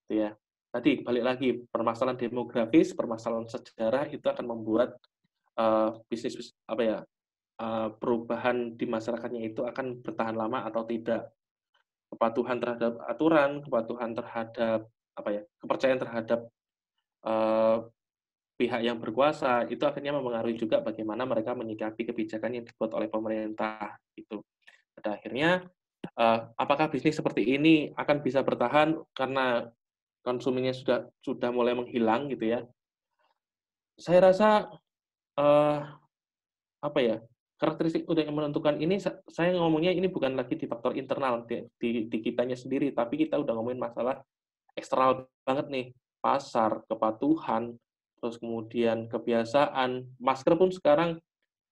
Gitu ya. Tadi balik lagi permasalahan demografis, permasalahan sejarah itu akan membuat bisnis perubahan di masyarakatnya itu akan bertahan lama atau tidak. Kepatuhan terhadap aturan, kepatuhan terhadap kepercayaan terhadap pihak yang berkuasa itu akhirnya mempengaruhi juga bagaimana mereka menyikapi kebijakan yang dibuat oleh pemerintah itu. Pada akhirnya apakah bisnis seperti ini akan bisa bertahan karena konsumennya sudah mulai menghilang gitu ya? Saya rasa karakteristik yang menentukan ini, saya ngomongnya ini bukan lagi di faktor internal di kitanya sendiri, tapi kita udah ngomongin masalah eksternal banget nih, pasar, kepatuhan, terus kemudian kebiasaan. Masker pun sekarang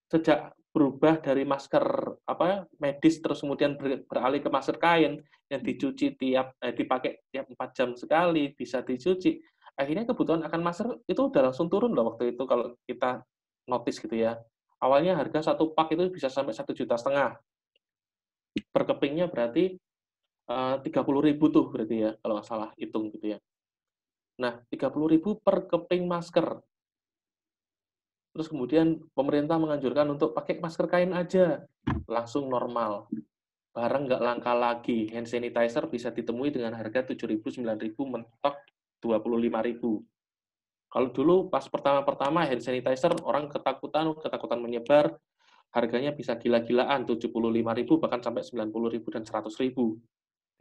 sejak berubah dari masker medis terus kemudian beralih ke masker kain yang dicuci dipakai tiap 4 jam sekali, bisa dicuci. Akhirnya kebutuhan akan masker itu udah langsung turun loh waktu itu kalau kita notice gitu ya. Awalnya harga 1 pak itu bisa sampai 1,5 juta. Per kepingnya berarti 30.000 tuh berarti ya, kalau nggak salah hitung gitu ya. Nah, 30.000 per keping masker. Terus kemudian pemerintah menganjurkan untuk pakai masker kain aja, langsung normal. Barang nggak langka lagi, hand sanitizer bisa ditemui dengan harga 7.000, 9.000, mentok 25.000. Kalau dulu pas pertama-pertama hand sanitizer, orang ketakutan menyebar, harganya bisa gila-gilaan, 75.000 bahkan sampai 90.000 dan 100.000.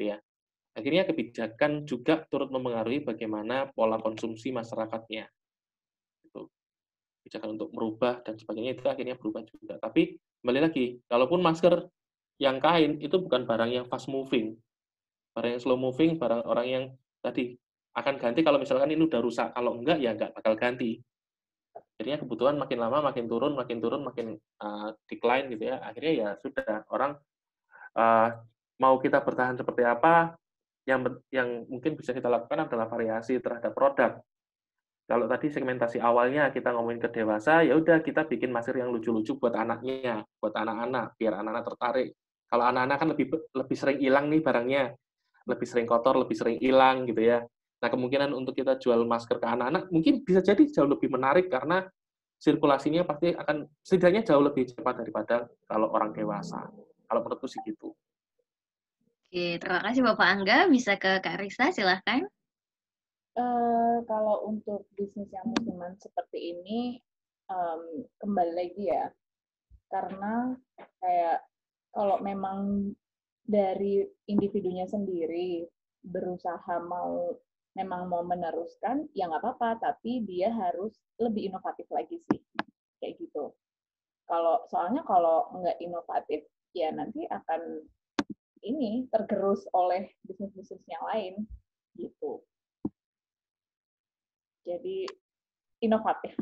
Ya. Akhirnya kebijakan juga turut mempengaruhi bagaimana pola konsumsi masyarakatnya. Itu. Kebijakan untuk merubah dan sebagainya itu akhirnya berubah juga. Tapi kembali lagi, kalaupun masker yang kain itu bukan barang yang fast moving. Barang yang slow moving, barang orang yang tadi akan ganti kalau misalkan ini udah rusak. Kalau enggak, ya enggak bakal ganti. Akhirnya kebutuhan makin lama makin turun, makin decline gitu ya. Akhirnya ya sudah, orang mau kita bertahan seperti apa, yang mungkin bisa kita lakukan adalah variasi terhadap produk. Kalau tadi segmentasi awalnya kita ngomongin ke dewasa, ya udah kita bikin masker yang lucu-lucu buat anaknya, buat anak-anak, biar anak-anak tertarik. Kalau anak-anak kan lebih sering hilang nih barangnya, lebih sering kotor, lebih sering hilang gitu ya. Nah, kemungkinan untuk kita jual masker ke anak-anak mungkin bisa jadi jauh lebih menarik karena sirkulasinya pasti akan setidaknya jauh lebih cepat daripada kalau orang dewasa. Kalau menurutku sih gitu. Oke, terima kasih Bapak Angga. Bisa ke Kak Risa, silahkan. Kalau untuk bisnis yang musiman seperti ini, kembali lagi ya, karena kayak kalau memang dari individunya sendiri berusaha memang mau meneruskan, ya nggak apa-apa, tapi dia harus lebih inovatif lagi sih, kayak gitu. Soalnya kalau nggak inovatif, ya nanti akan tergerus oleh bisnis-bisnis yang lain, gitu. Jadi inovatif.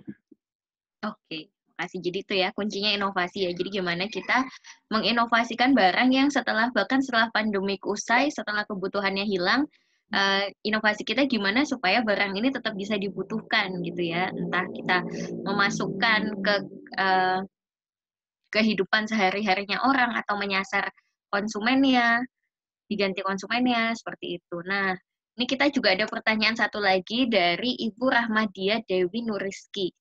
Oke, makasih. Jadi itu ya kuncinya inovasi ya. Jadi gimana kita menginovasikan barang yang bahkan setelah pandemik usai, setelah kebutuhannya hilang, inovasi kita gimana supaya barang ini tetap bisa dibutuhkan gitu ya. Entah kita memasukkan ke kehidupan sehari-harinya orang atau menyasar konsumennya, diganti konsumennya, seperti itu. Nah, ini kita juga ada pertanyaan satu lagi dari Ibu Rahmadia Dewi Nuriski.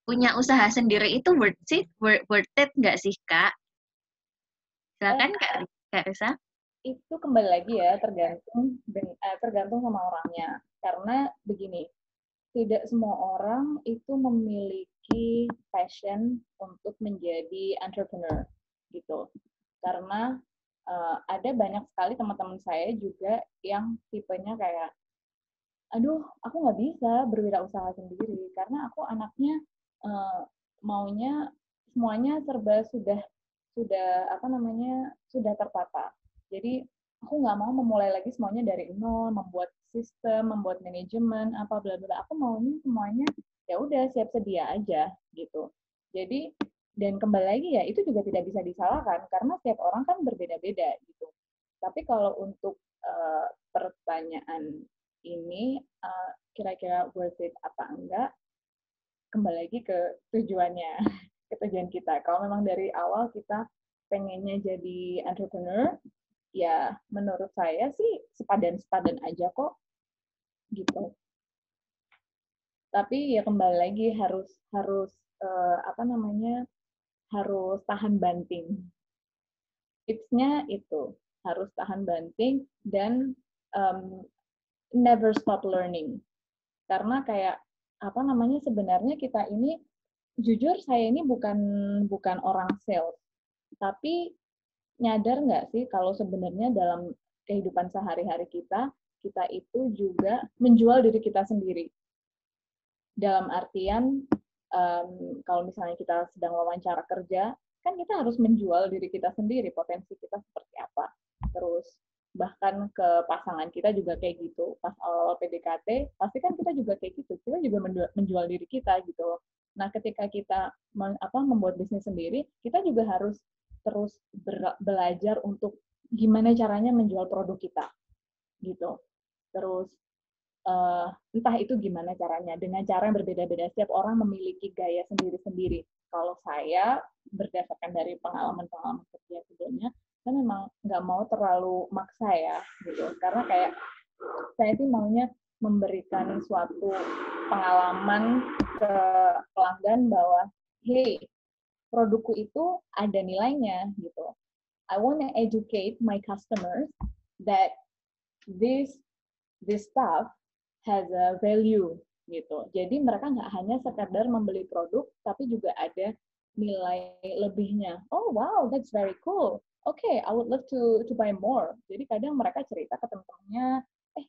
Punya usaha sendiri itu worth it nggak sih, Kak? Silakan, Kak Risa. Itu kembali lagi ya, tergantung sama orangnya. Karena begini, tidak semua orang itu memiliki passion untuk menjadi entrepreneur, gitu. Karena ada banyak sekali teman-teman saya juga yang tipenya kayak, aduh, aku nggak bisa berwirausaha sendiri karena aku anaknya maunya semuanya serba sudah tertata. Jadi aku nggak mau memulai lagi semuanya dari nol, membuat sistem, membuat manajemen, apa bla bla. Aku maunya semuanya ya udah siap sedia aja gitu. Jadi dan kembali lagi ya itu juga tidak bisa disalahkan karena setiap orang kan berbeda-beda gitu. Tapi kalau untuk pertanyaan ini kira-kira worth it apa enggak, kembali lagi ke tujuannya, ke tujuan kita. Kalau memang dari awal kita pengennya jadi entrepreneur, ya menurut saya sih sepadan-sepadan aja kok, gitu. Tapi ya kembali lagi harus harus tahan banting. Tips-nya itu harus tahan banting dan never stop learning. Karena kayak apa namanya, sebenarnya kita ini, jujur saya ini bukan orang sales, tapi nyadar nggak sih kalau sebenarnya dalam kehidupan sehari-hari kita itu juga menjual diri kita sendiri. Dalam artian kalau misalnya kita sedang wawancara kerja, kan kita harus menjual diri kita sendiri, potensi kita seperti apa. Terus bahkan ke pasangan kita juga kayak gitu. Pas awal PDKT, pasti kan kita juga kayak gitu. Kita juga menjual diri kita gitu. Nah, ketika kita membuat bisnis sendiri, kita juga harus terus belajar untuk gimana caranya menjual produk kita gitu. Terus entah itu gimana caranya, dengan cara yang berbeda-beda. Setiap orang memiliki gaya sendiri-sendiri. Kalau saya, berdasarkan dari pengalaman-pengalaman kerja sebelumnya, saya memang nggak mau terlalu maksa ya, gitu. Karena kayak saya sih maunya memberikan suatu pengalaman ke pelanggan bahwa, hey, produkku itu ada nilainya, gitu. I want to educate my customers that this stuff has a value gitu. Jadi mereka nggak hanya sekadar membeli produk, tapi juga ada nilai lebihnya. Oh wow, that's very cool. Okay, I would love to buy more. Jadi kadang mereka cerita ke teman-temannya,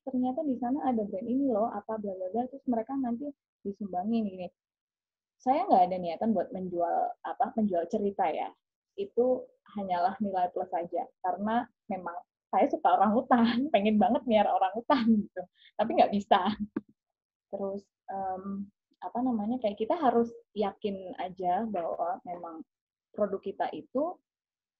ternyata di sana ada brand ini loh, apa bla bla bla, terus mereka nanti disumbangin gini. Saya nggak ada niatan buat menjual cerita ya. Itu hanyalah nilai plus saja, karena memang saya suka orangutan, pengen banget miara orangutan gitu, tapi nggak bisa. Terus kayak kita harus yakin aja bahwa memang produk kita itu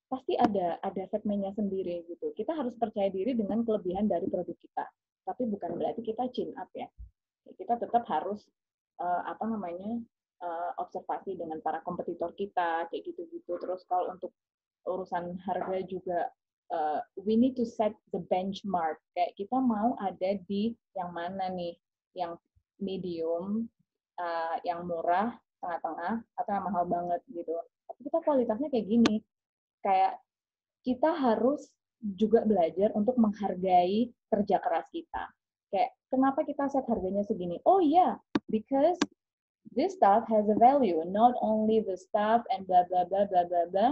pasti ada segmennya sendiri gitu. Kita harus percaya diri dengan kelebihan dari produk kita, tapi bukan berarti kita chin up ya. Kita tetap harus observasi dengan para kompetitor kita kayak gitu-gitu. Terus kalau untuk urusan harga juga we need to set the benchmark. Kayak kita mau ada di yang mana nih, yang medium, yang murah, tengah-tengah, atau yang mahal banget gitu. Tapi kita kualitasnya kayak gini. Kayak kita harus juga belajar untuk menghargai kerja keras kita. Kayak kenapa kita set harganya segini? Oh iya, because this stuff has a value, not only the stuff and bla bla bla bla bla bla.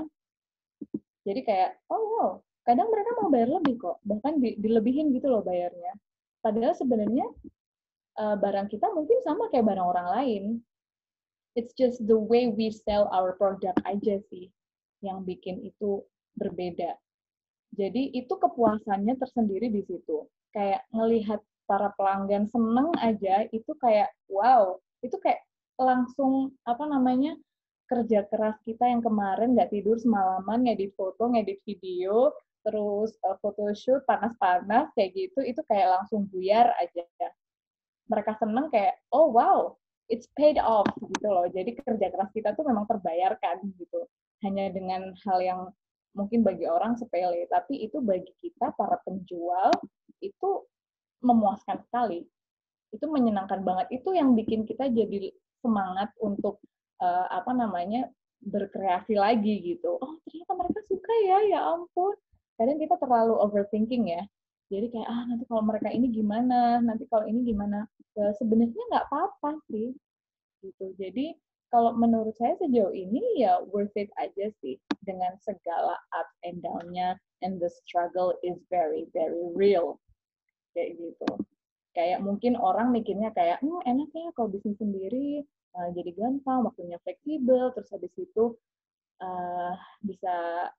Jadi kayak, oh wow, kadang mereka mau bayar lebih kok, bahkan dilebihin gitu loh bayarnya. Padahal sebenarnya barang kita mungkin sama kayak barang orang lain. It's just the way we sell our product aja sih yang bikin itu berbeda. Jadi itu kepuasannya tersendiri di situ. Kayak ngelihat para pelanggan seneng aja, itu kayak wow, itu kayak langsung kerja keras kita yang kemarin nggak tidur semalaman, ngedit foto, ngedit video, terus photoshoot panas-panas kayak gitu, itu kayak langsung buyar aja. Mereka seneng kayak, oh wow, it's paid off gitu loh. Jadi kerja keras kita tuh memang terbayarkan gitu. Hanya dengan hal yang mungkin bagi orang sepele, tapi itu bagi kita para penjual itu memuaskan sekali. Itu menyenangkan banget. Itu yang bikin kita jadi semangat untuk berkreasi lagi gitu. Oh, ternyata mereka suka ya ampun. Kadang kita terlalu overthinking ya. Jadi kayak, nanti kalau mereka ini gimana, nanti kalau ini gimana. Sebenarnya nggak apa-apa sih. Gitu. Jadi, kalau menurut saya sejauh ini ya worth it aja sih. Dengan segala ups and down-nya, and the struggle is very, very real. Kayak gitu. Kayak mungkin orang mikirnya kayak, enak ya kalau bisnis sendiri, jadi gampang, waktunya fleksibel, terus habis itu bisa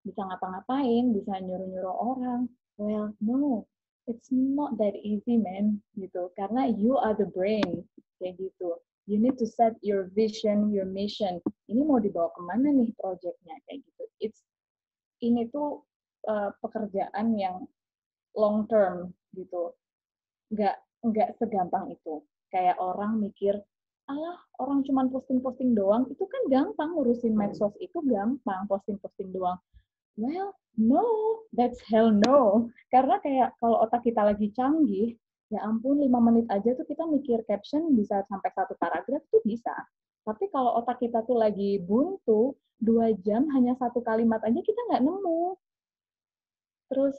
bisa ngapa-ngapain, bisa nyuruh-nyuruh orang. Well, no, it's not that easy, man, gitu. Karena you are the brain, kayak gitu. You need to set your vision, your mission. Ini mau dibawa kemana nih project-nya, kayak gitu. Ini tuh pekerjaan yang long term, gitu. Nggak segampang itu. Kayak orang mikir, orang cuma posting-posting doang, itu kan gampang ngurusin medsos, itu gampang posting-posting doang. Well, no, that's hell no. Karena kayak kalau otak kita lagi canggih, ya ampun 5 menit aja tuh kita mikir caption bisa sampai 1 paragraf tuh bisa. Tapi kalau otak kita tuh lagi buntu, 2 jam hanya satu kalimat aja kita nggak nemu. Terus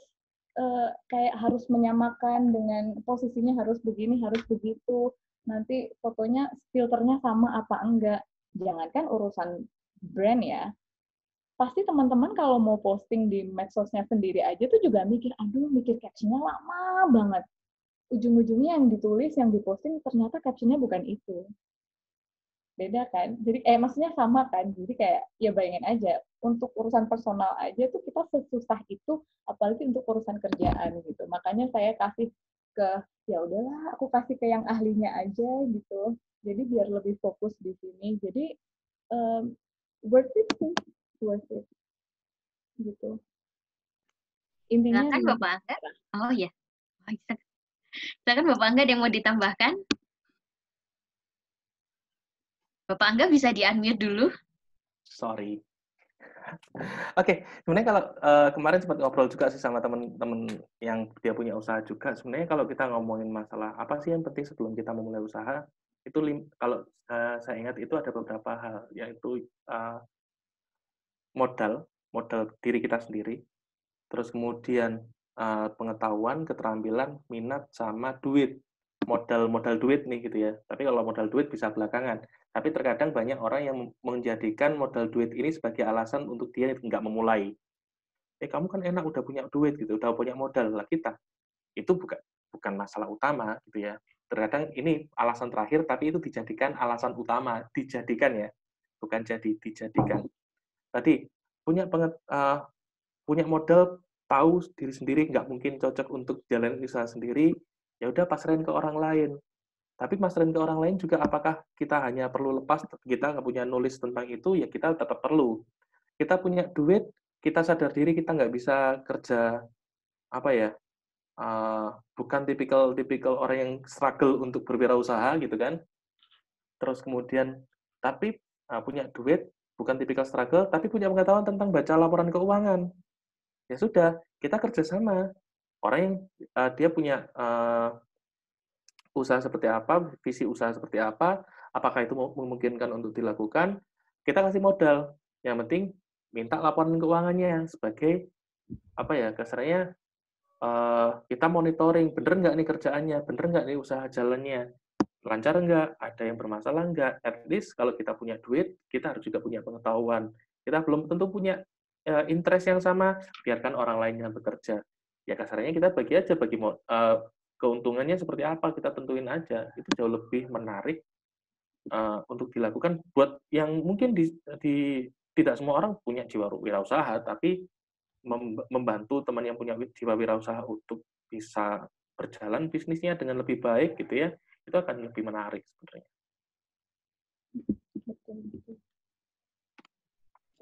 kayak harus menyamakan dengan posisinya harus begini, harus begitu. Nanti fotonya filternya sama apa enggak. Jangankan urusan brand ya. Pasti teman-teman kalau mau posting di medsosnya sendiri aja tuh juga mikir, aduh mikir captionnya lama banget. Ujung-ujungnya yang ditulis, yang diposting ternyata captionnya bukan itu. Beda kan? Jadi maksudnya sama kan? Jadi kayak ya bayangin aja untuk urusan personal aja tuh kita sesusah itu, apalagi untuk urusan kerjaan gitu. Makanya saya kasih ke ya udahlah aku kasih ke yang ahlinya aja gitu. Jadi biar lebih fokus di sini. Jadi worth it sih, worth it gitu. Intinya Silakan Bapak Angga. Oh ya. Silakan Bapak Angga ada yang mau ditambahkan? Bapak Angga bisa di-unmute dulu. Sorry. Oke, sebenarnya kalau kemarin sempat ngobrol juga sih sama teman-teman yang dia punya usaha juga. Sebenarnya kalau kita ngomongin masalah apa sih yang penting sebelum kita memulai usaha, itu kalau saya ingat itu ada beberapa hal, yaitu modal diri kita sendiri, terus kemudian pengetahuan, keterampilan, minat, sama duit. Modal duit nih gitu ya. Tapi kalau modal duit bisa belakangan. Tapi terkadang banyak orang yang menjadikan modal duit ini sebagai alasan untuk dia nggak memulai. Kamu kan enak udah punya duit gitu, udah punya modal. Lah kita, itu bukan masalah utama gitu ya. Terkadang ini alasan terakhir, tapi itu dijadikan alasan utama. Dijadikan ya, bukan jadi, dijadikan. Tadi, punya modal, tahu diri sendiri nggak mungkin cocok untuk jalan usaha sendiri, ya udah pasrahin ke orang lain. Tapi pasrahin ke orang lain juga apakah kita hanya perlu lepas, kita nggak punya nulis tentang itu, ya kita tetap perlu. Kita punya duit, kita sadar diri kita nggak bisa kerja, apa ya, bukan tipikal orang yang struggle untuk berwirausaha gitu kan. Terus kemudian, tapi punya duit, bukan tipikal struggle, tapi punya pengetahuan tentang baca laporan keuangan. Ya sudah, kita kerjasama. Orang yang dia punya usaha seperti apa, visi usaha seperti apa, apakah itu memungkinkan untuk dilakukan, kita kasih modal. Yang penting minta laporan keuangannya sebagai apa ya, kasarnya kita monitoring, bener nggak nih kerjaannya, bener nggak nih usaha jalannya, lancar nggak, ada yang bermasalah nggak. At least kalau kita punya duit, kita harus juga punya pengetahuan. Kita belum tentu punya interest yang sama, biarkan orang lain yang bekerja. Ya kasarnya kita bagi aja, keuntungannya seperti apa, kita tentuin aja. Itu jauh lebih menarik untuk dilakukan buat yang mungkin tidak semua orang punya jiwa wirausaha, tapi membantu teman yang punya jiwa wirausaha untuk bisa berjalan bisnisnya dengan lebih baik gitu ya, itu akan lebih menarik sebenarnya.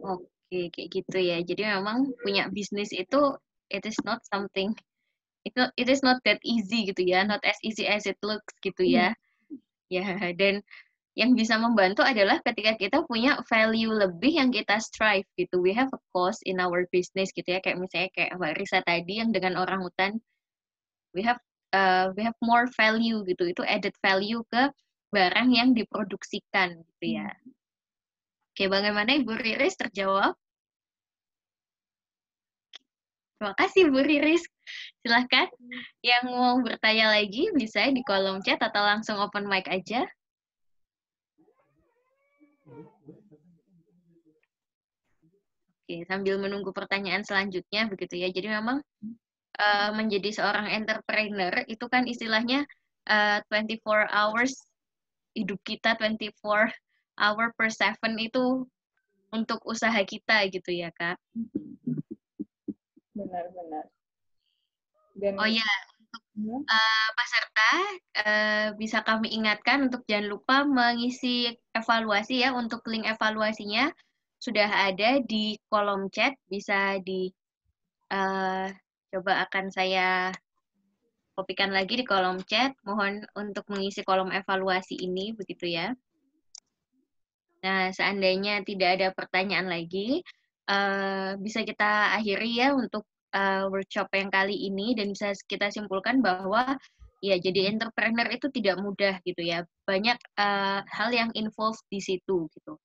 Oke, kayak gitu ya. Jadi memang punya bisnis itu it is not something, it is not that easy gitu ya, not as easy as it looks gitu ya. Ya, dan yang bisa membantu adalah ketika kita punya value lebih yang kita strive gitu. We have a cause in our business gitu ya. Kayak misalnya kayak Mbak Risa tadi yang dengan orang hutan, we have more value gitu. Itu added value ke barang yang diproduksikan gitu ya. Oke, bagaimana Ibu Riris, terjawab? Terima kasih Bu Riris. Silahkan yang mau bertanya lagi bisa di kolom chat atau langsung open mic aja. Oke, sambil menunggu pertanyaan selanjutnya begitu ya. Jadi memang menjadi seorang entrepreneur itu kan istilahnya 24 hours hidup kita, 24 hour per 7 itu untuk usaha kita gitu ya, Kak. Benar-benar. Oh ya, untuk peserta bisa kami ingatkan untuk jangan lupa mengisi evaluasi ya. Untuk link evaluasinya sudah ada di kolom chat, bisa di coba akan saya kopikan lagi di kolom chat. Mohon untuk mengisi kolom evaluasi ini begitu ya. Nah, seandainya tidak ada pertanyaan lagi, bisa kita akhiri ya untuk workshop yang kali ini, dan bisa kita simpulkan bahwa ya jadi entrepreneur itu tidak mudah gitu ya. Banyak hal yang involved di situ gitu.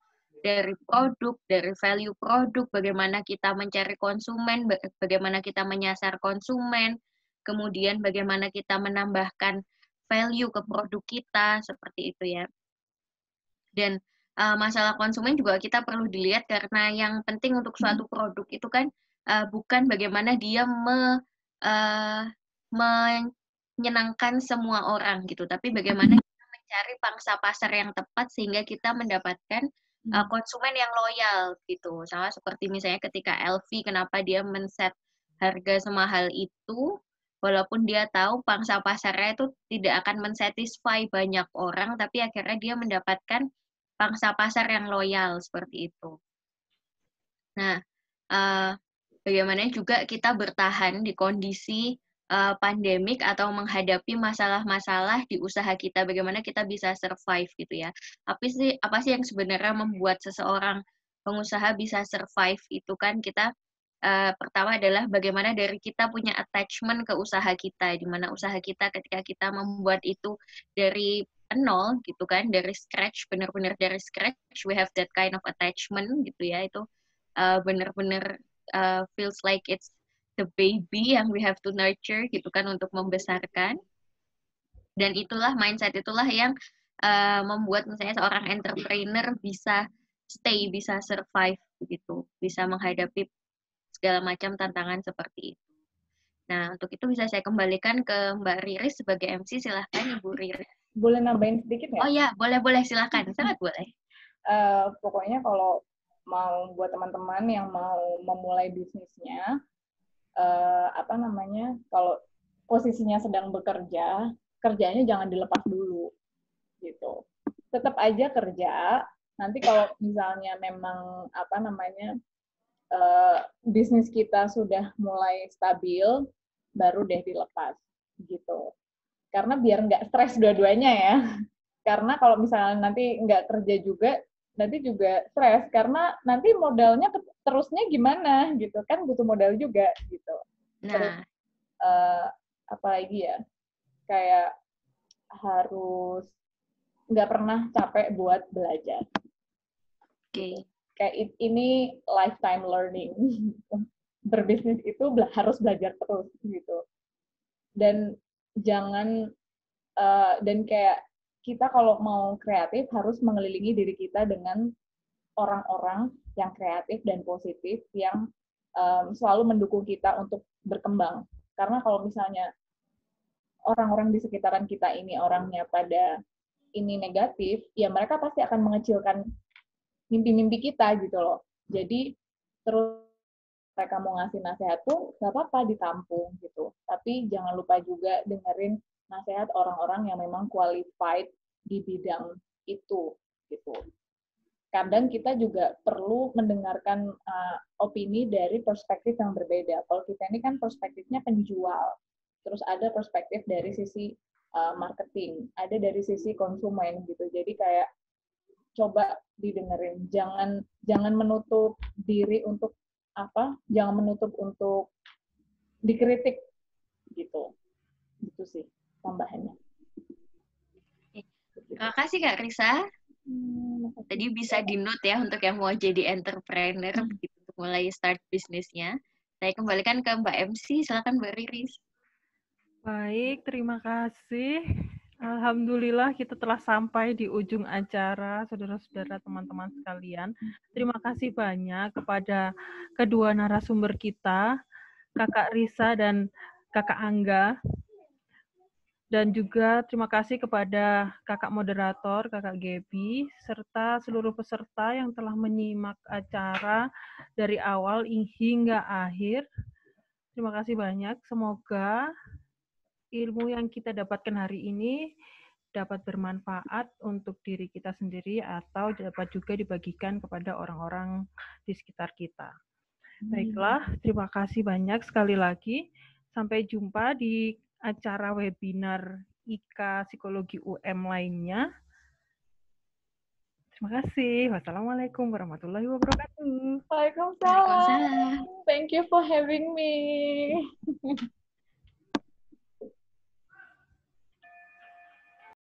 Dari produk, dari value produk, bagaimana kita mencari konsumen, bagaimana kita menyasar konsumen, kemudian bagaimana kita menambahkan value ke produk kita, seperti itu ya. Dan masalah konsumen juga kita perlu dilihat karena yang penting untuk suatu produk itu kan bukan bagaimana dia menyenangkan semua orang gitu, tapi bagaimana kita mencari pangsa pasar yang tepat sehingga kita mendapatkan konsumen yang loyal gitu. Sama seperti misalnya ketika LV, kenapa dia men-set harga semahal itu, walaupun dia tahu pangsa pasarnya itu tidak akan mensatisfy banyak orang, tapi akhirnya dia mendapatkan pangsa pasar yang loyal seperti itu. Nah, bagaimana juga kita bertahan di kondisi pandemik atau menghadapi masalah-masalah di usaha kita, bagaimana kita bisa survive gitu ya. Apa sih yang sebenarnya membuat seseorang pengusaha bisa survive itu kan kita pertama adalah bagaimana dari kita punya attachment ke usaha kita, di mana usaha kita ketika kita membuat itu dari nol gitu kan, dari scratch, benar-benar dari scratch, we have that kind of attachment gitu ya, itu benar-benar feels like it's the baby yang we have to nurture gitu kan untuk membesarkan. Dan itulah mindset itulah yang membuat misalnya seorang entrepreneur bisa stay, bisa survive begitu, bisa menghadapi segala macam tantangan seperti itu. Nah, untuk itu bisa saya kembalikan ke Mbak Riris sebagai MC. Silahkan Ibu Riris. Boleh nambahin sedikit nggak? Oh ya, boleh silahkan, sangat boleh. Pokoknya kalau mau buat teman-teman yang mau memulai bisnisnya, kalau posisinya sedang bekerja, kerjanya jangan dilepas dulu, gitu. Tetap aja kerja. Nanti kalau misalnya memang bisnis kita sudah mulai stabil, baru deh dilepas, gitu. Karena biar nggak stres dua-duanya ya. Karena kalau misalnya nanti nggak kerja juga, nanti juga stres. Karena nanti modalnya terusnya gimana gitu. Kan butuh modal juga gitu. Nah. Terus, apalagi ya, kayak harus nggak pernah capek buat belajar. Oke. Kayak ini lifetime learning. Berbisnis itu harus belajar terus gitu. Dan jangan dan kayak kita kalau mau kreatif harus mengelilingi diri kita dengan orang-orang yang kreatif dan positif yang selalu mendukung kita untuk berkembang. Karena kalau misalnya orang-orang di sekitaran kita ini orangnya pada ini negatif, ya mereka pasti akan mengecilkan mimpi-mimpi kita gitu loh. Jadi terus mereka mau ngasih nasihat pun nggak apa-apa ditampung gitu. Tapi jangan lupa juga dengerin nasihat orang-orang yang memang qualified di bidang itu gitu. Kadang kita juga perlu mendengarkan opini dari perspektif yang berbeda. Kalau kita ini kan perspektifnya penjual, terus ada perspektif dari sisi marketing, ada dari sisi konsumen gitu. Jadi kayak coba didengerin, jangan menutup diri untuk jangan menutup untuk dikritik gitu sih tambahannya. Terima kasih Kak Risa. Tadi bisa di-note ya untuk yang mau jadi entrepreneur begitu, untuk mulai start bisnisnya. Saya kembalikan ke Mbak MC, silakan Mbak Riris. Baik, terima kasih. Alhamdulillah kita telah sampai di ujung acara, saudara-saudara, teman-teman sekalian. Terima kasih banyak kepada kedua narasumber kita, Kakak Risa dan Kakak Angga. Dan juga terima kasih kepada Kakak Moderator, Kakak Gaby, serta seluruh peserta yang telah menyimak acara dari awal hingga akhir. Terima kasih banyak. Semoga ilmu yang kita dapatkan hari ini dapat bermanfaat untuk diri kita sendiri atau dapat juga dibagikan kepada orang-orang di sekitar kita. Baiklah, terima kasih banyak sekali lagi. Sampai jumpa di acara webinar IKA Psikologi UM lainnya. Terima kasih. Wassalamualaikum warahmatullahi wabarakatuh. Waalaikumsalam. Thank you for having me.